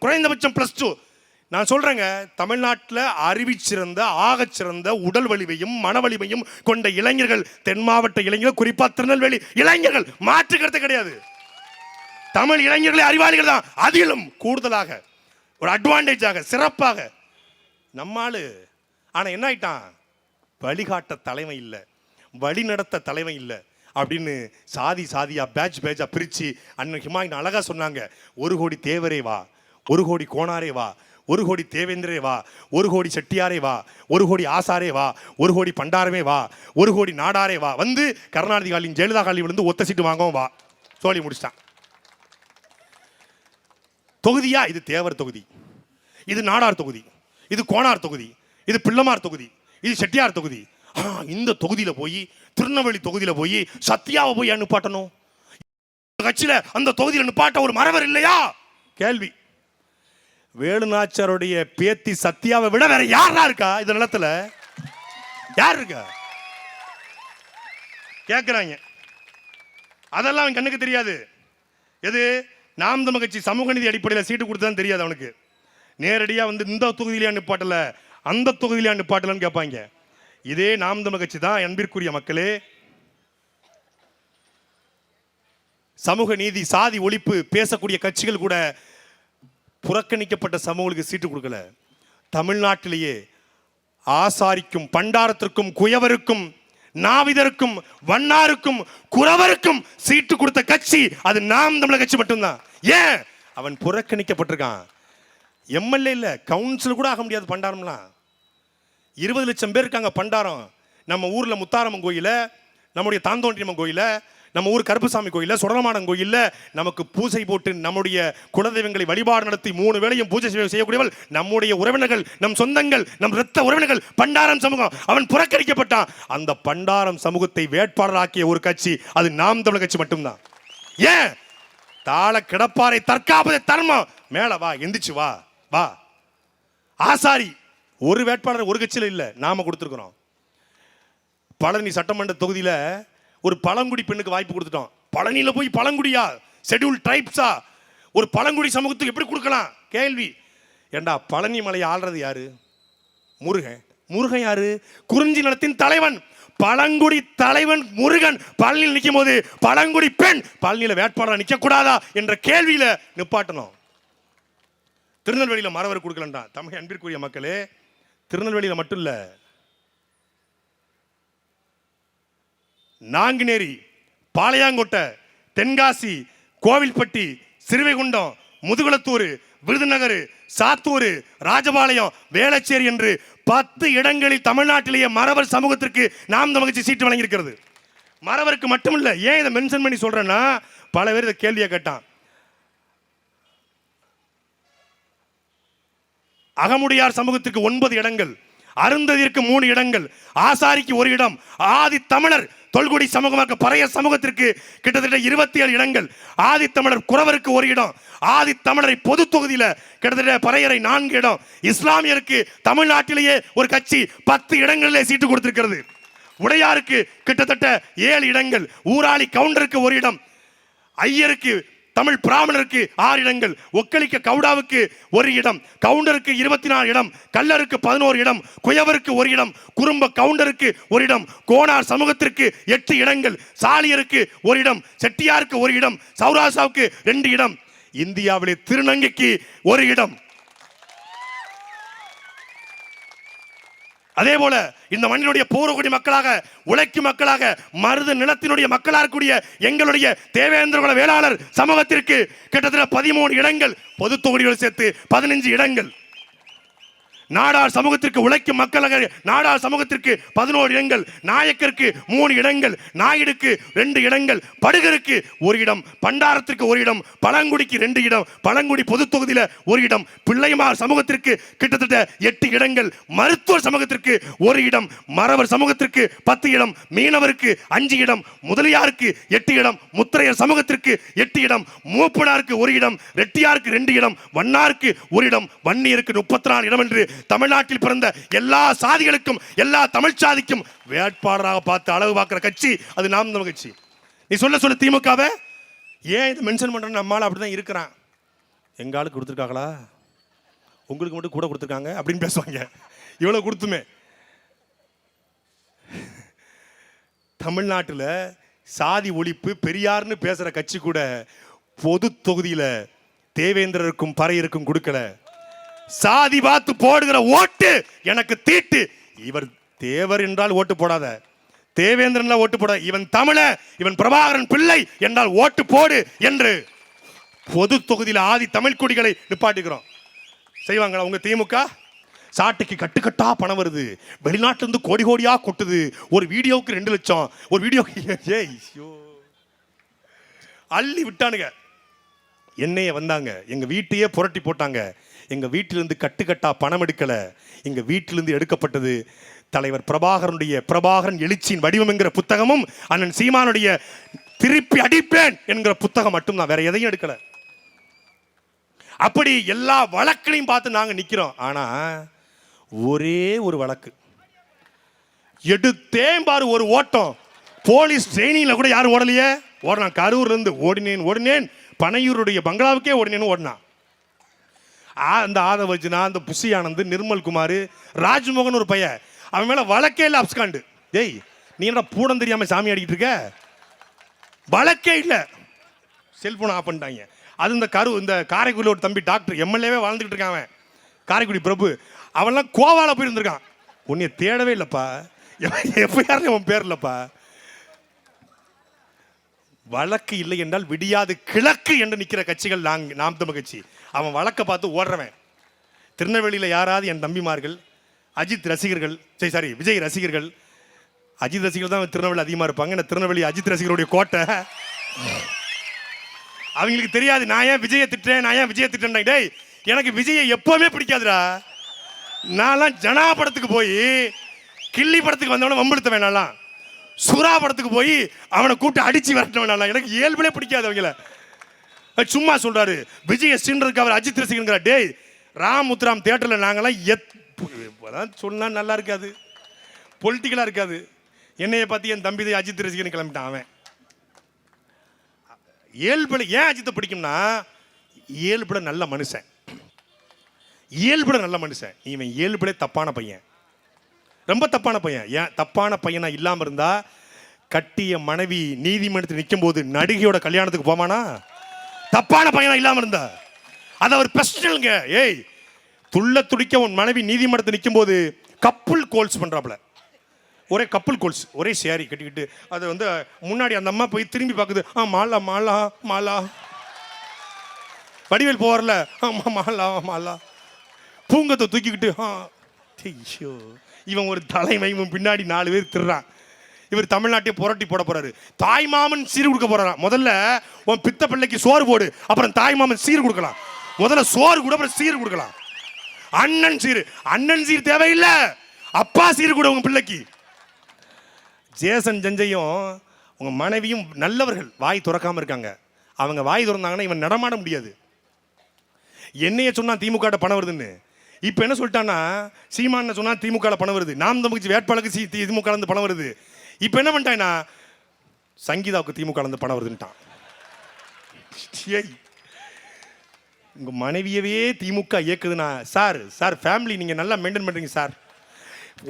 குறைந்தபட்சம் +2. நான் சொல்றேங்க, தமிழ்நாட்டில் அறிவிச்சிறந்த ஆகச்சிறந்த உடல் வலிமையும் மன வலிமையும் கொண்ட இளைஞர்கள் தென் மாவட்ட இளைஞர்கள், குறிப்பா திருநெல்வேலி இளைஞர்கள், மாற்று கருத்து கிடையாது. தமிழ் இளைஞர்களே அறிவாளிகள் தான். அதிலும் கூடுதலாக ஒரு அட்வான்டேஜாக சிறப்பாக நம்மாளு. ஆனா என்ன ஆயிட்டான்? வழிகாட்ட தலைமை இல்லை, வழி நடத்த தலைமை இல்லை அப்படின்னு சாதி சாதியா பேட்ச் பேட்சா பிரிச்சு அண்ணன் ஹிமாயின் அழகா சொன்னாங்க. 1 கோடி தேவரே வா, 1 கோடி கோணாரே வா, 1 கோடி தேவேந்திரே வா, 1 கோடி செட்டியாரே வா, 1 கோடி ஆசாரே வா, 1 கோடி பண்டாரமே வா, 1 கோடி நாடாரே வா. வந்து கருணாநிதி காலின் ஜெயலலிதா காலி விழுந்து ஒத்த சீட்டு வாங்கவும் வா. சோழி முடிச்சிட்டான். தொகுதியா? இது தேவர் தொகுதி, இது நாடார் தொகுதி, இது கோணார் தொகுதி, இது பிள்ளமார் தொகுதி, இது செட்டியார் தொகுதி. இந்த தொகுதியில போய் திருநெல்வேலி தொகுதியில போய் சத்யாவை போய் நிப்பாட்டணும். கட்சியில அந்த தொகுதியில நிப்பாட்ட ஒரு மறவர் இல்லையா? கேள்வி. வேலுநாச்சியாருடைய பேத்தி சத்யாவை விட வேற யாரா இருக்கா இந்த நிலத்துல? யார் இருக்கா கேட்கிறாங்க. அதெல்லாம் அவன் கண்ணுக்கு தெரியாது. எது? நாம் தமிழ் கட்சி சமூக நீதி அடிப்படையில் சீட்டு கொடுத்ததான் தெரியாது அவனுக்கு. நேரடியாக வந்து இந்த தொகுதியிலே நிப்பாட்டல அந்த தொகுதியிலே நிப்பாட்டலன்னு கேட்பாங்க. இதே நாம் தமிழர் கட்சி தான் அன்பிற்குரிய மக்களே. சமூக நீதி, சாதி ஒழிப்பு பேசக்கூடிய கட்சிகள் கூட புறக்கணிக்கப்பட்ட சமூகங்களுக்கு சீட்டு கொடுக்கல. தமிழ்நாட்டிலேயே ஆசாரிக்கும் பண்டாரத்திற்கும் குயவருக்கும் நாவிதருக்கும் வண்ணாருக்கும் குறவருக்கும் சீட்டு கொடுத்த கட்சி அது நாம் தமிழர் கட்சி மட்டும்தான். ஏன்? அவன் புறக்கணிக்கப்பட்டிருக்கான். எம்எல்ஏ இல்ல, கவுன்சில் கூட ஆக முடியாது. பண்டாரம்லாம் 20 லட்சம் பேர் இருக்காங்க. பண்டாரம் நம்ம ஊர்ல முத்தாரம்மன் கோயில, நம்முடைய தாந்தோன்றியம்மன் கோயில, நம்ம ஊர் கருப்புசாமி கோயில, சுடலமாடன் கோயில்ல நமக்கு பூஜை போட்டு நம்முடைய குலதெய்வங்களை வழிபாடு நடத்தி 3 வேளையும் பூஜை செய்யக்கூடியவர்கள் நம்முடைய உறவினர்கள், நம் சொந்தங்கள், நம் இரத்த உறவினர்கள் பண்டாரம் சமூகம். அவன் புறக்கணிக்கப்பட்டான். அந்த பண்டாரம் சமூகத்தை வேட்பாளராக்கிய ஒரு கட்சி அது நாம் தமிழர் கட்சி மட்டும்தான். ஏன்? தாள கிடப்பாரை தற்காப்பதை தர்மம். மேல வா, எந்திரிச்சு வா வா. ஆசாரி ஒரு வேட்பாளர் ஒரு கட்சியில் இல்லை, நாம கொடுத்துருக்கிறோம். பழனி சட்டமன்ற தொகுதியில் ஒரு பழங்குடி பெண்ணுக்கு வாய்ப்பு கொடுத்துட்டோம். பழனியில் போய் பழங்குடியா, ஷெட்யூல் ட்ரைப்ஸா, ஒரு பழங்குடி சமூகத்துக்கு எப்படி கொடுக்கலாம்? கேள்வி. ஏண்டா, பழனி மலையை ஆள்றது யாரு? முருகன். முருகன் யாரு? குறிஞ்சி நிலத்தின் தலைவன், பழங்குடி தலைவன் முருகன். பழனியில் நிற்கும் போது பழங்குடி பெண் பழனியில் வேட்பாளர் நிற்க கூடாதா என்ற கேள்வியில நிப்பாட்டணும். திருநெல்வேலியில் மறவர் கொடுக்கலண்டா. தமிழ் அன்பிற்குரிய மக்களே, திருநெல்வேலியில் மட்டும் இல்ல, நாங்குநேரி, பாளையாங்கோட்டை, தென்காசி, கோவில்பட்டி, சிறுவைகுண்டம், முதுகுளத்தூர், விருதுநகர், சாத்தூர், ராஜபாளையம், வேளச்சேரி என்று 10 இடங்களில் தமிழ்நாட்டிலேயே மறவர் சமூகத்திற்கு நாம் தமிழர் கட்சி சீட்டு வழங்கியிருக்கிறது. மறவருக்கு மட்டுமில்லை. ஏன் இதை மென்ஷன் பண்ணி சொல்றேன்னா, பல பேர் இந்த கேள்வியை கேட்டான். அகமுடையார் சமூகத்திற்கு 9 இடங்கள், அருந்ததிற்கு 3 இடங்கள், ஆசாரிக்கு 1 இடம், ஆதி தமிழர் தொல்குடி சமூகமாக பறைய சமூகத்திற்கு கிட்டத்தட்ட 27 இடங்கள், ஆதி தமிழர் குறவருக்கு 1 இடம், ஆதி தமிழரை பொது தொகுதியில கிட்டத்தட்ட பறையரை 4 இடம், இஸ்லாமியருக்கு தமிழ்நாட்டிலேயே ஒரு கட்சி 10 இடங்களிலே சீட்டு கொடுத்திருக்கிறது. உடையாருக்கு கிட்டத்தட்ட 7 இடங்கள், ஊராளி கவுண்டருக்கு 1 இடம், ஐயருக்கு தமிழ் பிராமணருக்கு 6 இடங்கள், ஒக்கலிக்க கவுடாவுக்கு 1 இடம், கவுண்டருக்கு 24 இடம், கல்லருக்கு 11 இடம், குயவருக்கு 1 இடம், குறும்ப கவுண்டருக்கு 1 இடம், கோனார் சமூகத்திற்கு 8 இடங்கள், சாலியருக்கு 1 இடம், செட்டியாருக்கு 1 இடம், சௌராசாவுக்கு 2 இடம், இந்தியாவிலே திருநங்கைக்கு 1 இடம். அதே போல இந்த மண்ணினுடைய பூர்வகுடி மக்களாக, உழைக்கும் மக்களாக, மருது நிலத்தினுடைய மக்களாக கூடிய எங்களுடைய தேவேந்திர வேளாளர் சமூகத்திற்கு கிட்டத்தட்ட 13 இடங்கள், பொது தொகுதிகள் சேர்த்து 15 இடங்கள். நாடார் சமூகத்திற்கு, உழைக்கும் மக்களாக நாடார் சமூகத்திற்கு 11 இடங்கள், நாயக்கருக்கு 3 இடங்கள், நாயுடுக்கு 2 இடங்கள், படுகருக்கு 1 இடம், பண்டாரத்திற்கு 1 இடம், பழங்குடிக்கு 2 இடம், பழங்குடி பொது தொகுதியில் 1 இடம், பிள்ளைமார் சமூகத்திற்கு கிட்டத்தட்ட 8 இடங்கள், மருத்துவர் சமூகத்திற்கு 1 இடம், மறவர் சமூகத்திற்கு 10 இடம், மீனவருக்கு 5 இடம், முதலியாருக்கு 8 இடம், முத்திரையர் சமூகத்திற்கு 8 இடம், மூப்பனாருக்கு 1 இடம், ரெட்டியாருக்கு 2 இடம், வண்ணாருக்கு 1 இடம், வன்னியருக்கு 34 இடம் என்று தமிழ்நாட்டில் பிறந்த எல்லா சாதிகளுக்கும், எல்லா தமிழ் சாதிக்கும் வேட்பாளராக பார்த்து அளவு பார்க்கிற கட்சி அது நாம் தமிழர் கட்சி. நீ சொல்ல திமுகவை ஏன் இதை மென்ஷன் பண்ற? நம்மளால அப்படிதான் இருக்கிறான். எங்க ஆளுக்கு கொடுத்துருக்காங்களா, உங்களுக்கு மட்டும் கூட கொடுத்துருக்காங்க அப்படின்னு பேசுவாங்க. இவ்வளவு கொடுத்துமே தமிழ்நாட்டில் சாதி ஒழிப்பு பெரியார்னு பேசுற கட்சி கூட பொது தொகுதியில தேவேந்திரருக்கும் பறையருக்கும் கொடுக்கல. சாதி பார்த்து போடுகிற ஓட்டு எனக்கு தீட்டு. இவர் தேவர் என்றால் ஓட்டு போடாத, தேவேந்திரன் ஓட்டு போட, இவன் தமிழ, இவன் பிரபாகரன் பிள்ளை என்றால் ஓட்டு போடு என்று பொது தொகுதியில் ஆதி தமிழ் குடிகளை நிப்பாட்டுகிறோம். செய்வாங்களா உங்க திமுக? சாட்டைக்கு கட்டுக்கட்டா பணம் வருது, வெளிநாட்டில இருந்து கோடி கோடியா கொட்டுது, ஒரு வீடியோவுக்கு 2 லட்சம், ஒரு வீடியோக்கு அள்ளி விட்டானுங்க. என்னைய வந்தாங்க, எங்க வீட்டையே புரட்டி போட்டாங்க. எங்க வீட்டிலிருந்து கட்டுக்கட்டா பணம் எடுக்கல, எங்க வீட்டிலிருந்து எடுக்கப்பட்டது தலைவர் பிரபாகரன் எழுச்சியின் வடிவம் என்கிற புத்தகமும், அண்ணன் சீமானுடைய திருப்பி அடிப்பேன் என்கிற புத்தகம் மட்டும்தான், வேற எதையும் எடுக்கல. அப்படி எல்லா வழக்கையும் பார்த்து நாங்க நிக்கிறோம். ஆனா ஒரே ஒரு வழக்கு எடுத்தேன் பாரு, ஒரு ஓட்டம். போலீஸ் ட்ரெயினிங்ல கூட யாரும் ஓடலையே, ஓடலாம். கரூர்ல இருந்து ஓடினேன் பனையூருடைய பங்களாவுக்கே ஓடினேன்னு ஓடினான். அந்த ஆதவர்ஜுனா, அந்த புஷி ஆனந்த், நிர்மல் குமார், ராஜ்மோகன் ஒரு பையன், அவன் மேல வழக்கே இல்லை, அப்ஸ்காண்டு. டேய் நீ என்ன பூடம் தெரியாம சாமி ஆடிக்கிட்டு இருக்க? வழக்கே இல்லை, செல்போன் ஆஃப் பண்ணிட்டாங்க. அது இந்த காரைக்குடியில் ஒரு தம்பி டாக்டர் எம்எல்ஏவே வாழ்ந்துக்கிட்டு இருக்கான் அவன், காரைக்குடி பிரபு. அவன்லாம் கோவால போயிருந்திருக்கான். உன்னைய தேடவே இல்லைப்பா, எப்பயாரும் அவன் பேர் இல்லைப்பா. வழக்கு இல்லை என்றால் விடியாது கிழக்கு என்று நிற்கிற கட்சிகள் நாம் தமிழ் கட்சி. அவன் வழக்கை பார்த்து ஓடுறவன். திருநெல்வேலியில் யாராவது என் தம்பிமார்கள் அஜித் ரசிகர்கள், சாரி விஜய் ரசிகர்கள், அஜித் ரசிகர்கள் தான் திருநெல்வேலி அதிகமாக இருப்பாங்க. இந்த திருநெல்வேலி அஜித் ரசிகருடைய கோட்டை. அவங்களுக்கு தெரியாது நான் ஏன் விஜயை திட்டேன், நான் ஏன் விஜயை திட்டேன். டேய் எனக்கு விஜயை எப்பவுமே பிடிக்காதுடா. நான்லாம் ஜனா படத்துக்கு போய் கிள்ளி படத்துக்கு வந்தவன வம்பெடுத்த வேணாலாம், சுறா படத்துக்கு போய் அவனை கூப்பிட்டு அடிச்சு வரட்ட வேணாலாம். எனக்கு இயல்புலே பிடிக்காது அவங்கள. சும்மா சொல்றாரு விஜய சீன்றதுக்கு அவர் அஜித் ரசிகங்கிறார். டேய் ராமுத்துராம் தியேட்டரில் நாங்களாம் சொன்னா நல்லா இருக்காது, பொலிட்டிக்கலா இருக்காது. என்னைய பார்த்து என் தம்பி அஜித் ரசிகன் கிளம்பிட்டான் அவன். இயல்புல ஏன் அஜித்தை பிடிக்கும்னா இயல்புல நல்ல மனுஷன், இயல்புல நல்ல மனுஷன். இவன் இயல்புல தப்பான பையன், ரொம்ப தப்பான பையன். ஏன் தப்பான பையனா இல்லாம இருந்தா கட்டிய மனைவி நீதிமன்றத்தில் நிற்கும் போது நடிகையோட கல்யாணத்துக்கு போமானா? தப்பான பையனா இல்லாம இருந்தா அது அவர் பிரச்சனைங்க. ஏய் துள்ள துடிக்க உன் மனைவி நீதிமன்றத்தில் நிற்கும் போது கப்புள் கோல்ஸ் பண்றாப்ல, ஒரே கப்புள் கோல்ஸ், ஒரே சேரி கட்டிக்கிட்டு அது முன்னாடி அந்த அம்மா போய் திரும்பி பார்க்குது. மாலா மாலா மாலா, வடிவேல் போவார்ல, மாலா மாலா, பூங்கத்தை தூக்கிக்கிட்டு. இவன் ஒரு தலைமையும் பின்னாடி 4 பேர் திருறான். இவர் தமிழ்நாட்டை புரட்டி போட போறாரு. தாய் மாமன் சீர் கொடுக்க போறான். முதல்ல உன் பித்த பிள்ளைக்கு சோறு போடு, அப்புறம் தாய் மாமன் சீர் கொடுக்கலாம். முதல்ல சோறு கூட, அப்புறம் சீர் கொடுக்கலாம். அண்ணன் சீர் தேவையில்லை, அப்பா சீர் கூட உங்க பிள்ளைக்கு. ஜேசன் ஜஞ்சையும் உங்க மனைவியும் நல்லவர்கள், வாய் திறக்காம இருக்காங்க. அவங்க வாய் திறந்தாங்கன்னா இவன் நடமாட முடியாது. என்னைய சொன்னா திமுக பணம் வருதுன்னு, இப்ப என்ன சொல்லிட்டான்னா சீமான் சொன்னா திமுக பணம் வருது, நாம் தமிழ் வேட்பாளருக்கு திமுக பணம் வருது. இப்ப என்ன பண்ணிட்டான்னா சங்கீதாவுக்கு திமுக பணம் வருதுன்ட்டான். உங்க மனைவியவே திமுக இயக்குதுன்னா சார் ஃபேமிலி நீங்க நல்லா மெயின்டைன் பண்றீங்க சார்.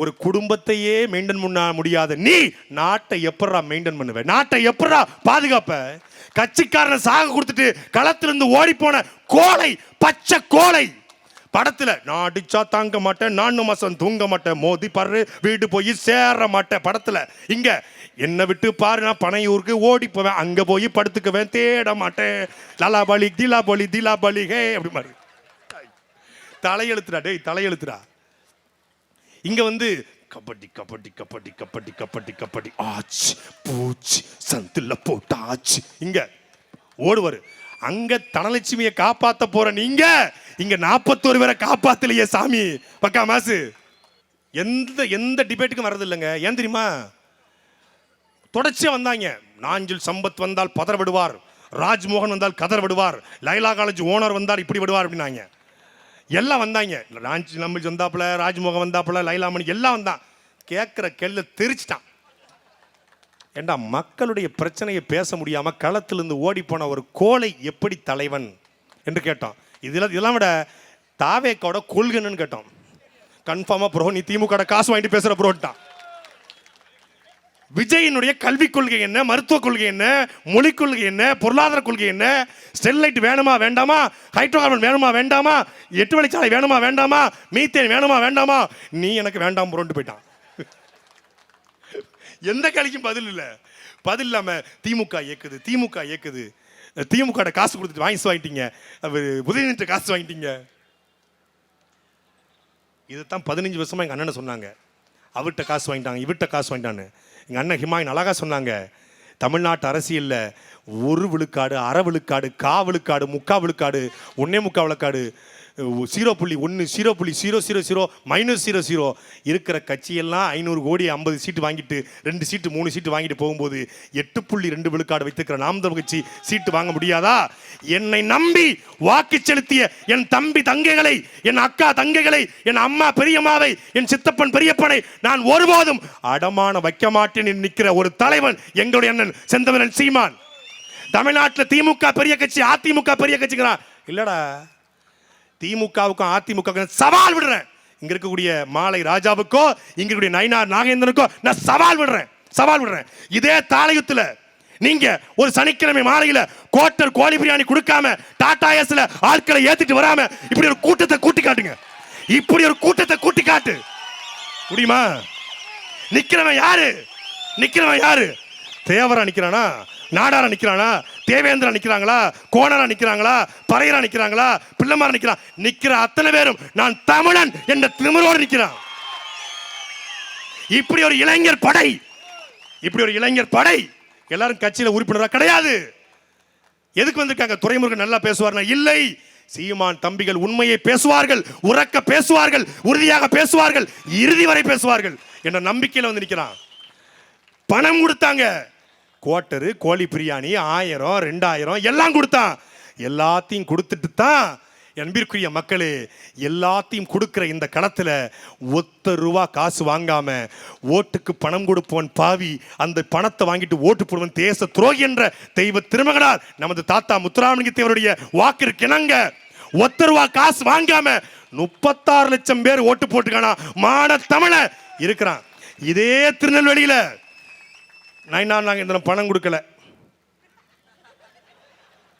ஒரு குடும்பத்தையே மெயின்டைன் பண்ண முடியாத நீ நாட்டை எப்படா மெயின்டைன் பண்ணுவ? நாட்டை எப்படா பாதுகாப்ப? கட்சிக்காரனை சாக கொடுத்துட்டு களத்திலிருந்து ஓடி போன கோழை, பச்சை கோழை. படத்துல நான் அடிச்சா தாங்க மாட்டேன், 4 மாசம் தூங்க மாட்டேன், மோதி பாரு வீடு போய் சேர மாட்டேன். படத்துல இங்க என்ன விட்டு பாரு, நான் பனையூருக்கு ஓடி போவேன், அங்க போய் படுத்துக்குவேன், தேட மாட்டேன், லலாபலி திலாபலி திலாபலி ஹே அப்படி மாதிரி தலையெழுத்துடா. டேய் தலையெழுத்துடா. இங்க கபடி கபடி கபடி கபடி கபடி கபடி ஆச்சு பூச்சி சந்தில போட்டாச்சு. இங்க ஓடுவாரு. அங்க தனலட்சுமியை காப்பாத்த போற நீங்க இங்க 41 பேரை காப்பாத்தலையே சாமி. பக்கா மாசு எந்த டிபேட்டுக்கும் வர்றது இல்லைங்க. ஏன் தெரியுமா? தொடர்ச்சியா வந்தாங்க. நாஞ்சில் சம்பத் வந்தால் பதற விடுவார், ராஜ்மோகன் வந்தால் கதற விடுவார், லைலா காலேஜ் ஓனர் வந்தால் இப்படி விடுவார் அப்படின்னாங்க. எல்லாம் வந்தாங்க. நம்ம வந்தாப்புல, ராஜ்மோகன் வந்தாப்புல, லைலாமணி எல்லாம் வந்தான். கேட்கிற கேள்வி தெரிச்சிட்டான். ஏண்டா மக்களுடைய பிரச்சனையை பேச முடியாம களத்திலிருந்து ஓடி போன ஒரு கோழை எப்படி தலைவன் என்று கேட்டோம். இதெல்லாம் விட தாவேக்கோட கொள்கைன்னு கேட்டோம். கன்ஃபார்மா ப்ரோ நீ திமுக காசு வாங்கிட்டு பேசுற ப்ரோட்டான். விஜயினுடைய கல்விக் கொள்கை என்ன, மருத்துவ கொள்கை என்ன, மொழிக் கொள்கை என்ன, பொருளாதார கொள்கை என்ன, ஸ்டெர்லைட் வேணுமா வேண்டாமா, ஹைட்ரோ கார்பன் வேணுமா வேண்டாமா, 8 வழிச்சாலை வேணுமா வேண்டாமா, மீத்தேன் வேணுமா வேண்டாமா, நீ எனக்கு வேண்டாம் புரண்டு போயிட்டான். எந்த கலிக்கும் பதில் இல்லை. பதில் இல்லாம திமுக இயக்குது, திமுக இயக்குது, திமுக காசு கொடுத்துட்டு வாங்கிட்டீங்க, உதயநிதி காசு வாங்கிட்டீங்க. இதைத்தான் 15 வருஷமா எங்க அண்ணனை சொன்னாங்க. அவர்கிட்ட காசு வாங்கிட்டாங்க, இவர்கிட்ட காசு வாங்கிட்டான்னு. எங்க அண்ணன் ஹிமாயின் அழகா சொன்னாங்க. தமிழ்நாட்டு அரசியல்ல 1 விழுக்காடு, அரை விழுக்காடு, 1/4 விழுக்காடு, 3/4 விழுக்காடு, 1.25 விழுக்காடு, 0.1, 0.000 -00 இருக்கிற கட்சியெல்லாம் 500 கோடி 50 சீட்டு வாங்கிட்டு 2 சீட்டு 3 சீட்டு வாங்கிட்டு போகும்போது 8.2 விழுக்காடு வைத்திருக்கிற நாம் தமிழ் கட்சி சீட்டு வாங்க முடியாதா? என்னை நம்பி வாக்கு செலுத்திய என் தம்பி தங்கைகளை, என் அக்கா தங்கைகளை, என் அம்மா பெரியம்மாவை, என் சித்தப்பன் பெரியப்பனை நான் ஒருபோதும் அடமான வைக்க மாட்டேன் நிற்கிற ஒரு தலைவன் எங்களுடைய அண்ணன் செந்தமிழன் சீமான். தமிழ்நாட்டில் திமுக பெரிய கட்சி, அதிமுக பெரிய கட்சிங்கிறான் இல்லடா. திமுகவுக்கும் அதிமுகவுக்கும் சவால் விடுறேன். இங்க இருக்கக்கூடிய மாலை ராஜாவுக்கோ இங்க இருக்கக்கூடிய நயினார் நாகேந்திரனுக்கோ நான் சவால் விடுறேன். இதே தாளையத்துல நீங்க ஒரு சனிக்கிழமை மாலையில கோட்டர் கோழி பிரியாணி கொடுக்காம டாடா ஏஸ்ல ஆட்களை ஏத்திட்டு வராம இப்படி ஒரு கூட்டத்தை கூட்டி காட்டுங்க. இப்படி ஒரு கூட்டத்தை கூட்டி காட்டு முடியுமா? நிக்கிறவன் யாரு? தேவரா நிக்கிறானா, நாடாரா நிக்கிறானா, தேவேந்திரா நிக்கிறாங்களா, கோணரா நிக்கிறாங்களா, பறையரா நிக்கிறாங்களா, பிள்ளைமாரா நிக்கிறான்? நிக்கிற அத்தனை பேரும் நான் தமிழன் என்ற திமிரோடு நிக்கிறான். இப்படி ஒரு இளைஞர் படை எல்லாரும் கட்சியில உறுப்பினரா கிடையாது. எதுக்கு வந்திருக்காங்க? துரைமுருகன் நல்லா பேசுவார்கள் இல்லை. சீமான் தம்பிகள் உண்மையை பேசுவார்கள், உறக்க பேசுவார்கள், உறுதியாக பேசுவார்கள், இறுதி வரை பேசுவார்கள் என்ற நம்பிக்கையில் வந்து நிற்கிறான். பணம் கொடுத்தாங்க. குவார்ட்டரு, கோழி பிரியாணி 1000 2000 எல்லாம் கொடுத்தான். எல்லாத்தையும் கொடுத்துட்டு தான் அன்பிற்குரிய மக்களே, எல்லாத்தையும் கொடுக்கிற இந்த களத்தில் ஒத்த ரூபா காசு வாங்காம ஓட்டுக்கு பணம் கொடுப்பவன் பாவி, அந்த பணத்தை வாங்கிட்டு ஓட்டு போடுவன் தேச துரோகி என்ற தெய்வ திருமகனார் நமது தாத்தா முத்துராமலிங்க தேவருடைய வாக்கிற்கு இணங்க ஒத்த ரூபா காசு வாங்காம 36 லட்சம் பேர் ஓட்டு போட்டுக்கானா மான தமிழ இருக்கிறான். இதே திருநெல்வேலியில நாங்க இந்த பணம் கொடுக்கல.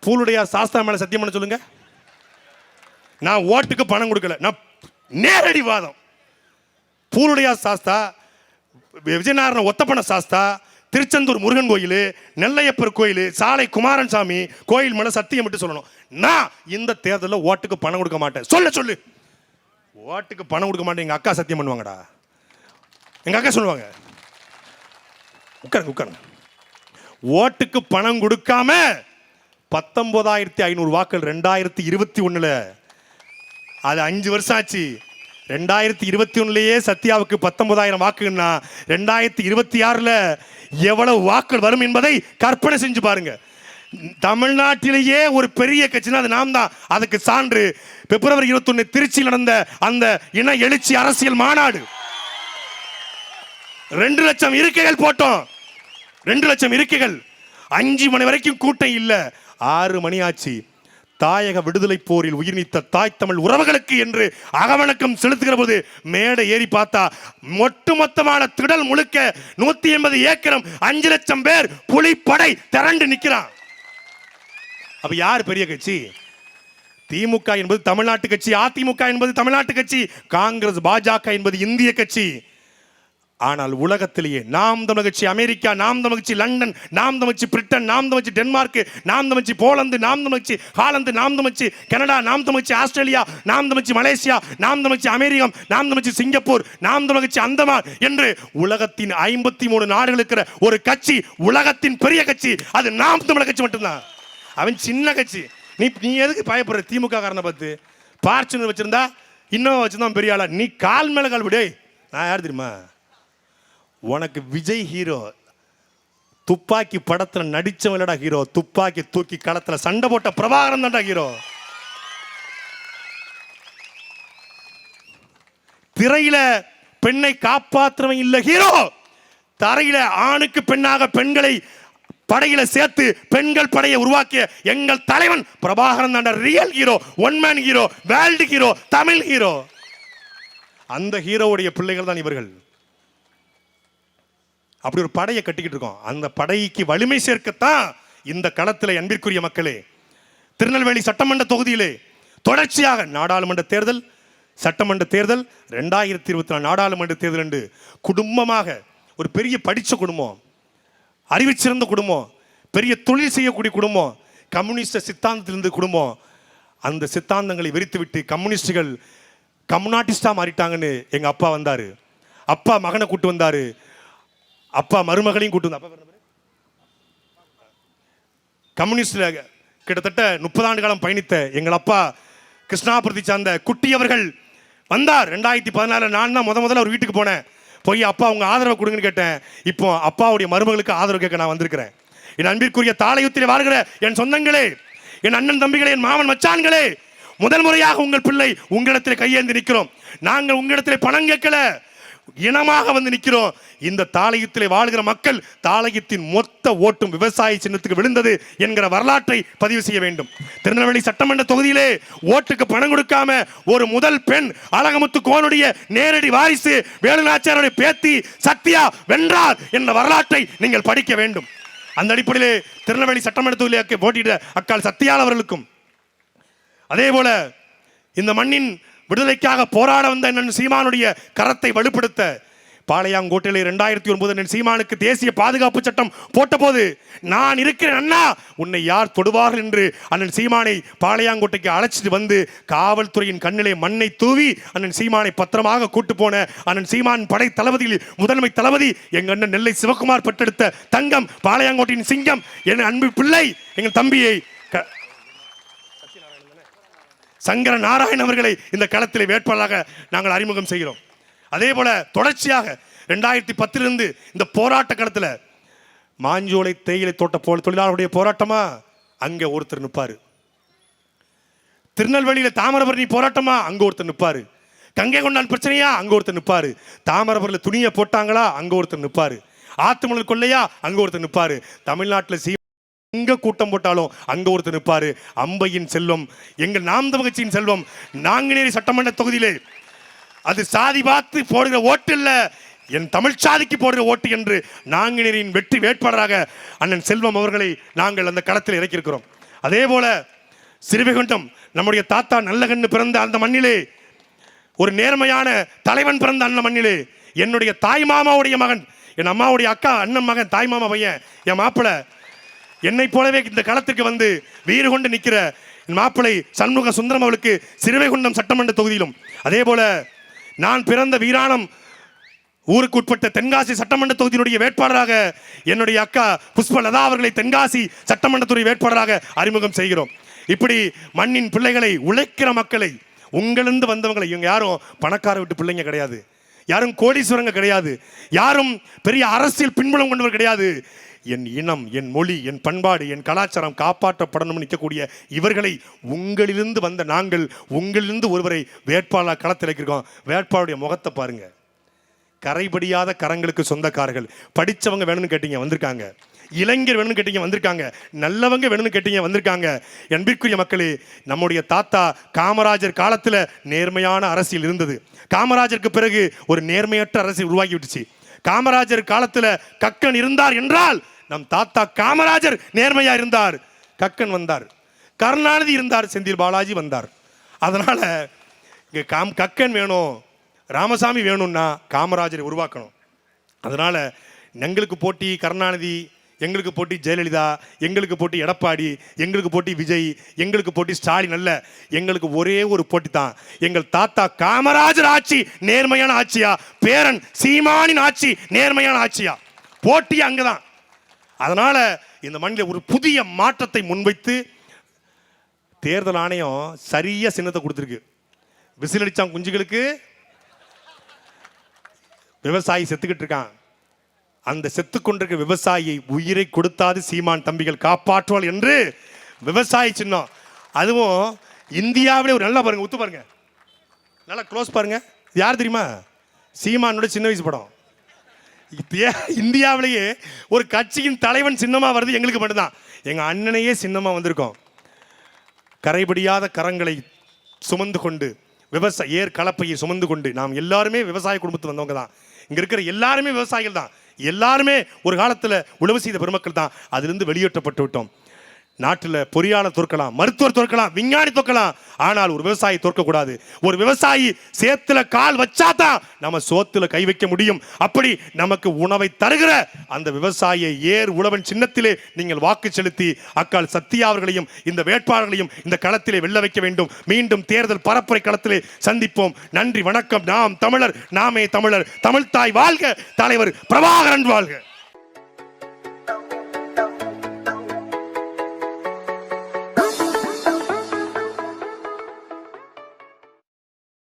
பூலுடைய சாஸ்தா மேல சத்தியம் பண்ண சொல்லுங்க. நான் ஓட்டுக்கு பணம் கொடுக்கல. நான் நேரடி வாதம். பூலுடைய சாஸ்தா, விஜயநாராயண ஒத்தப்பன சாஸ்தா, திருச்செந்தூர் முருகன் கோயில், நெல்லையப்பர் கோயில், சாலை குமாரன் சாமி கோயில் மேல சத்தியம் விட்டு சொல்லணும். நான் இந்த தேர்தலில் ஓட்டுக்கு பணம் கொடுக்க மாட்டேன். சொல்லு. ஓட்டுக்கு பணம் கொடுக்க மாட்டேன். எங்க அக்கா சத்தியம் பண்ணுவாங்கடா. எங்க அக்கா சொல்லுவாங்க, உட்காருங்க. ஓட்டுக்கு பணம் கொடுக்காம 19,500 வாக்குகள் 2021 அது 5 வருஷம் ஆச்சு. 2021 சத்யாவுக்கு 19,000 வாக்குன்னா 2026 எவ்வளவு வாக்குகள் வரும் என்பதை கற்பனை செஞ்சு பாருங்க. தமிழ்நாட்டிலேயே ஒரு பெரிய கட்சினா அது நாம் தான். அதுக்கு சான்று பிப்ரவரி 21 திருச்சியில் நடந்த அந்த இன எழுச்சி அரசியல் மாநாடு. 2 லட்சம் இருக்கைகள் போட்டோம். 2 லட்சம் இருக்கைகள். 5 மணி வரைக்கும் கூட்டம் இல்ல. 6 மணி ஆச்சு. தாயக விடுதலை போரில் உயிர் நீத்த தாய் தமிழ் உறவுகளுக்கு என்று அகவணக்கம் செலுத்துகிற போது மேடை ஏறி பார்த்தா ஒட்டுமொத்தமான திடல் முழுக்க 180 ஏக்கரம் 5 லட்சம் பேர் புலிப்படை திரண்டு நிற்கிறான். அப்ப யார் பெரிய கட்சி? திமுக என்பது தமிழ்நாட்டு கட்சி, அதிமுக என்பது தமிழ்நாட்டு கட்சி, காங்கிரஸ் பாஜக என்பது இந்திய கட்சி. ஆனால் உலகத்திலேயே நாம் தமிழ் கட்சி அமெரிக்கா, நாம் தமிழ் கட்சி லண்டன், நாம் தமிழ் கட்சி பிரிட்டன், நாம் தமிழ் கட்சி டென்மார்க், நாம் தமிழ் கட்சி போலந்து, நாம் தமிழ் கட்சி ஹாலந்து, நாம் தமிழ் கட்சி கனடா, நாம் தமிழ் கட்சி ஆஸ்திரேலியா, நாம் தமிழ் கட்சி மலேசியா, நாம் தமிழ் கட்சி அமெரிக்கம், நாம் தமிழ் கட்சி சிங்கப்பூர், நாம் தமிழ் கட்சி அந்தமான் என்று உலகத்தின் 53 நாடுகள் இருக்கிற ஒரு கட்சி, உலகத்தின் பெரிய கட்சி அது நாம் தமிழ் கட்சி மட்டும்தான். அவன் சின்ன கட்சி. நீ எதுக்கு பயப்படுற? திமுக காரனை பார்த்து பார்ச்சுனர் வச்சிருந்தா இன்னும் வச்சிருந்தான் பெரிய ஆளா. நீ கால் மேல கால் விடு. நான் யார் தெரியுமா? உனக்கு விஜய் ஹீரோ. துப்பாக்கி படத்துல நடிச்சவனடா ஹீரோ. துப்பாக்கி தூக்கி களத்துல சண்டை போட்ட பிரபாகரன் தான்டா ஹீரோ. திரையில பெண்ணை காப்பாற்றுவன் இல்ல ஹீரோ. தரையில ஆணுக்கு பெண்ணாக பெண்களை படையில சேர்த்து பெண்கள் படையை உருவாக்கிய எங்கள் தலைவன் பிரபாகரன் தான்டா real hero, one man hero, world hero, Tamil hero. அந்த ஹீரோவுடைய பிள்ளைகள் தான் இவர்கள். அப்படி ஒரு படையை கட்டிக்கிட்டு இருக்கோம். அந்த படைக்கு வலிமை சேர்க்கத்தான் இந்த களத்தில் அன்பிற்குரிய மக்களே, திருநெல்வேலி சட்டமன்ற தொகுதியிலே தொடர்ச்சியாக நாடாளுமன்ற தேர்தல், சட்டமன்ற தேர்தல், 2024 நாடாளுமன்ற தேர்தல் என்று குடும்பமாக ஒரு பெரிய படித்த குடும்பம், அறிவிச்சிருந்த குடும்பம், பெரிய தொழில் செய்யக்கூடிய குடும்பம், கம்யூனிஸ்ட் சித்தாந்தத்திலிருந்து குடும்பம். அந்த சித்தாந்தங்களை வெறித்துவிட்டு கம்யூனிஸ்டுகள் கம்யூனாட்டிஸ்டா மாறிட்டாங்கன்னு எங்க அப்பா வந்தாரு. அப்பா மகனை கூட்டு வந்தாரு, அப்பா மருமகளையும் கூட்டு வந்தார். கம்யூனிஸ்ட்ல கிட்டத்தட்ட 30 ஆண்டு காலம் பயணித்த எங்கள் அப்பா கிருஷ்ணாபுரத்தை சார்ந்த குட்டி அவர்கள் வந்தார். 2014 நான் தான் முதல்ல ஒரு வீட்டுக்கு போனேன். போய் அப்பா உங்க ஆதரவு கொடுங்கன்னு கேட்டேன். இப்போ அப்பாவுடைய மருமகளுக்கு ஆதரவு கேட்க நான் வந்திருக்கிறேன். என் அன்பிற்குரிய தாளையுத்திலே வாழ்கிற என் சொந்தங்களே, என் அண்ணன் தம்பிகளே, என் மாமன் மச்சான்களே, முதல் முறையாக உங்கள் பிள்ளை உங்களிடத்தில் கையேந்தி நிற்கிறோம். நாங்கள் உங்களிடத்தில் பணம் கேட்கல. இனமாக வந்து நிற்கிறோம். இந்த தாளையத்திலே வாழ்கிற மக்கள் தாளையத்தின் மொத்த ஓட்டும் விவசாய சின்னத்துக்கு விழுந்தது என்கிற வரலாற்றை பதிவு செய்ய வேண்டும். திருநெல்வேலி சட்டமன்ற தொகுதியிலே ஓட்டுக்கு பணம் கொடுக்காம ஒரு முதல் பெண் அழகமுத்து கோனுடைய நேரடி வாரிசு வேலுநாச்சியாருடைய பேத்தி சத்யா வென்றார் என்ற வரலாற்றை நீங்கள் படிக்க வேண்டும். அந்த அடிப்படையிலே திருநெல்வேலி சட்டமன்ற தொகுதியிலே போட்டியிட அக்கால் சத்யால் அவர்களுக்கும், அதே போல இந்த மண்ணின் விடுதலைக்காக போராட வந்த அண்ணன் சீமானுடைய கரத்தை வலுப்படுத்த பாளையங்கோட்டையிலே 2009 அண்ணன் சீமானுக்கு தேசிய பாதுகாப்பு சட்டம் போட்ட போது நான் இருக்கிறேன் அண்ணா, உன்னை யார் தொடுவார்கள் என்று அண்ணன் சீமானை பாளையங்கோட்டைக்கு அழைச்சிட்டு வந்து காவல்துறையின் கண்ணிலே மண்ணை தூவி அண்ணன் சீமானை பத்திரமாக கூட்டு போன அண்ணன் சீமான் படை தளபதியில் முதன்மை தளபதி எங்க அண்ணன் நெல்லை சிவகுமார் பெற்றெடுத்த தங்கம், பாளையங்கோட்டையின் சிங்கம், என் அன்பு பிள்ளை எங்கள் தம்பியை சங்கர நாராயணன் அவர்களை இந்த களத்தில் வேட்பாளராக நாங்கள் அறிமுகம் செய்கிறோம். அதே போல தொடர்ச்சியாக 2010 இந்த போராட்ட களத்தில் மாஞ்சோலை தேயிலை தோட்ட தொழிலாளருடைய போராட்டமா அங்கே ஒருத்தர் நிற்பாரு. திருநெல்வேலியில் தாமிரபரணி போராட்டமா அங்கே ஒருத்தர் நிற்பாரு. கங்கை கொண்டான் பிரச்சனையா அங்கே ஒருத்தர் நிற்பாரு. தாமிரபரணியில் துணியை போட்டாங்களா அங்கே ஒருத்தர் நிற்பாரு. ஆத்துமணல் கொள்ளையா அங்கே ஒருத்தர் நிற்பாரு. தமிழ்நாட்டில் எங்க கூட்டம் போட்டாலும் அங்க ஒருத்தர் நிற்பாரு. அம்பையின் செல்வம், எங்கள் நாம் தமிழர் கட்சியின் செல்வம், நாங்குநேரி சட்டமன்ற தொகுதியிலே அது சாதி பார்த்து போடுகிற ஓட்டு இல்ல, என் தமிழ் சாதிக்கு போடுகிற ஓட்டு என்று நாங்குநேரியின் வெற்றி வேட்பாளராக அண்ணன் செல்வம் அவர்களை நாங்கள் அந்த களத்தில் இறக்கியிருக்கிறோம். அதே போல சிறுவைகுண்டம் நம்முடைய தாத்தா நல்லகண்ணு பிறந்த அந்த மண்ணிலே, ஒரு நேர்மையான தலைவன் பிறந்த அந்த மண்ணிலே என்னுடைய தாய் மாமாவுடைய மகன், என் அம்மாவுடைய அக்கா அண்ணன் மகன், தாய் மாமா பையன், என் மாப்பிள்ளை என்னை போலவே இந்த களத்திற்கு வந்து வீறு கொண்டு நிற்கிற மாப்பிள்ளை சண்முக சுந்தரம் அவர்களுக்கு சிறுவைகுண்டம் சட்டமன்ற தொகுதியிலும், அதே போல நான் பிறந்த வீராணம் ஊருக்கு உட்பட்ட தென்காசி சட்டமன்ற தொகுதியினுடைய வேட்பாளராக என்னுடைய அக்கா புஷ்பலதா அவர்களை தென்காசி சட்டமன்ற தொகுதி வேட்பாளராக அறிமுகம் செய்கிறோம். இப்படி மண்ணின் பிள்ளைகளை, உழைக்கிற மக்களை, உங்களிருந்து வந்தவங்களை, இவங்க யாரும் பணக்கார விட்டு பிள்ளைங்க கிடையாது, யாரும் கோடீஸ்வரங்க கிடையாது, யாரும் பெரிய அரசியல் பின்புலம் கொண்டவர் கிடையாது. என் இனம், என் மொழி, என் பண்பாடு, என் கலாச்சாரம் காப்பாற்றப்படணும்னு நிற்கக்கூடிய இவர்களை உங்களிலிருந்து வந்த நாங்கள் உங்களிலிருந்து ஒருவரை வேட்பாளர் களத்தில் வைக்கிறோம். வேட்பாளருடைய முகத்தை பாருங்க. கரைபடியாத கரங்களுக்கு சொந்தக்காரர்கள். படித்தவங்க வேணும்னு கேட்டீங்க வந்திருக்காங்க, இளைஞர் வேணும்னு கேட்டீங்க வந்திருக்காங்க, நல்லவங்க வேணும்னு கேட்டீங்க வந்திருக்காங்க. அன்பிற்குரிய மக்களே, நம்முடைய தாத்தா காமராஜர் காலத்தில் நேர்மையான அரசியல் இருந்தது. காமராஜருக்கு பிறகு ஒரு நேர்மையற்ற அரசியல் உருவாகி விட்டுச்சு. காமராஜர் காலத்தில் கக்கன் இருந்தார் என்றால் நம் தாத்தா காமராஜர் நேர்மையா இருந்தார், கக்கன் வந்தார். கருணாநிதி இருந்தார், செந்தில் பாலாஜி வந்தார். அதனால இங்கே கக்கன் வேணும், ராமசாமி வேணும்னா காமராஜரை உருவாக்கணும். அதனால எங்களுக்கு போட்டி கருணாநிதி, எங்களுக்கு போட்டி ஜெயலலிதா, எங்களுக்கு போட்டி எடப்பாடி, எங்களுக்கு போட்டி விஜய், எங்களுக்கு போட்டி ஸ்டாலின் அல்ல. எங்களுக்கு ஒரே ஒரு போட்டி தான். எங்கள் தாத்தா காமராஜர் ஆட்சி நேர்மையான ஆட்சியா, பேரன் சீமானின் ஆட்சி நேர்மையான ஆட்சியா, போட்டி அங்கதான். அதனால இந்த மண்ணில் ஒரு புதிய மாற்றத்தை முன்வைத்து தேர்தல் ஆணையம் சரியா சின்னத்தை கொடுத்துருக்கு. விசில் அடிச்சான் குஞ்சுகளுக்கு, விவசாயி செத்துக்கிட்டு இருக்கான். அந்த செத்து கொண்டிருக்க விவசாயியை உயிரை கொடுத்தாது சீமான் தம்பிகள் காப்பாற்றுவாள் என்று விவசாயி சின்னம். அதுவும் இந்தியாவிலே ஒரு நல்லா பாருங்க, உத்து பாருங்க, நல்லா க்ளோஸ் பாருங்க. யார் தெரியுமா? சீமானோட சின்ன வயசு படம். இந்தியாவிலேயே ஒரு கட்சியின் தலைவன் சின்னமா வருது எங்களுக்கு மட்டும்தான். எங்க அண்ணனையே சின்னமா வந்திருக்கோம். கரைபடியாத கரங்களை சுமந்து கொண்டு ஏர் கலப்பையை சுமந்து கொண்டு நாம் எல்லாருமே விவசாய குடும்பத்தில் வந்தவங்க தான். இங்க இருக்கிற எல்லாருமே விவசாயிகள் தான். எல்லாருமே ஒரு காலத்தில் உழவு செய்த பெருமக்கள் தான். அதிலிருந்து வெளியேற்றப்பட்டு விட்டோம். நாட்டில் பொறியாளர் தோற்கலாம், மருத்துவர் தோற்கலாம், விஞ்ஞானி தோற்கலாம், ஆனால் ஒரு விவசாயி தோற்கக்கூடாது. ஒரு விவசாயி சேத்துல கால் வச்சாதான் நம்ம சோத்துல கை வைக்க முடியும். அப்படி நமக்கு உணவை தருகிற அந்த விவசாயியை ஏர் உழவன் சின்னத்திலே நீங்கள் வாக்கு செலுத்தி அக்கால் சத்யா அவர்களையும் இந்த வேட்பாளர்களையும் இந்த களத்திலே வெல்ல வைக்க வேண்டும். மீண்டும் தேர்தல் பரப்புரை களத்திலே சந்திப்போம். நன்றி, வணக்கம். நாம் தமிழர், நாமே தமிழர். தமிழ்தாய் வாழ்க, தலைவர் பிரபாகரன் வாழ்க.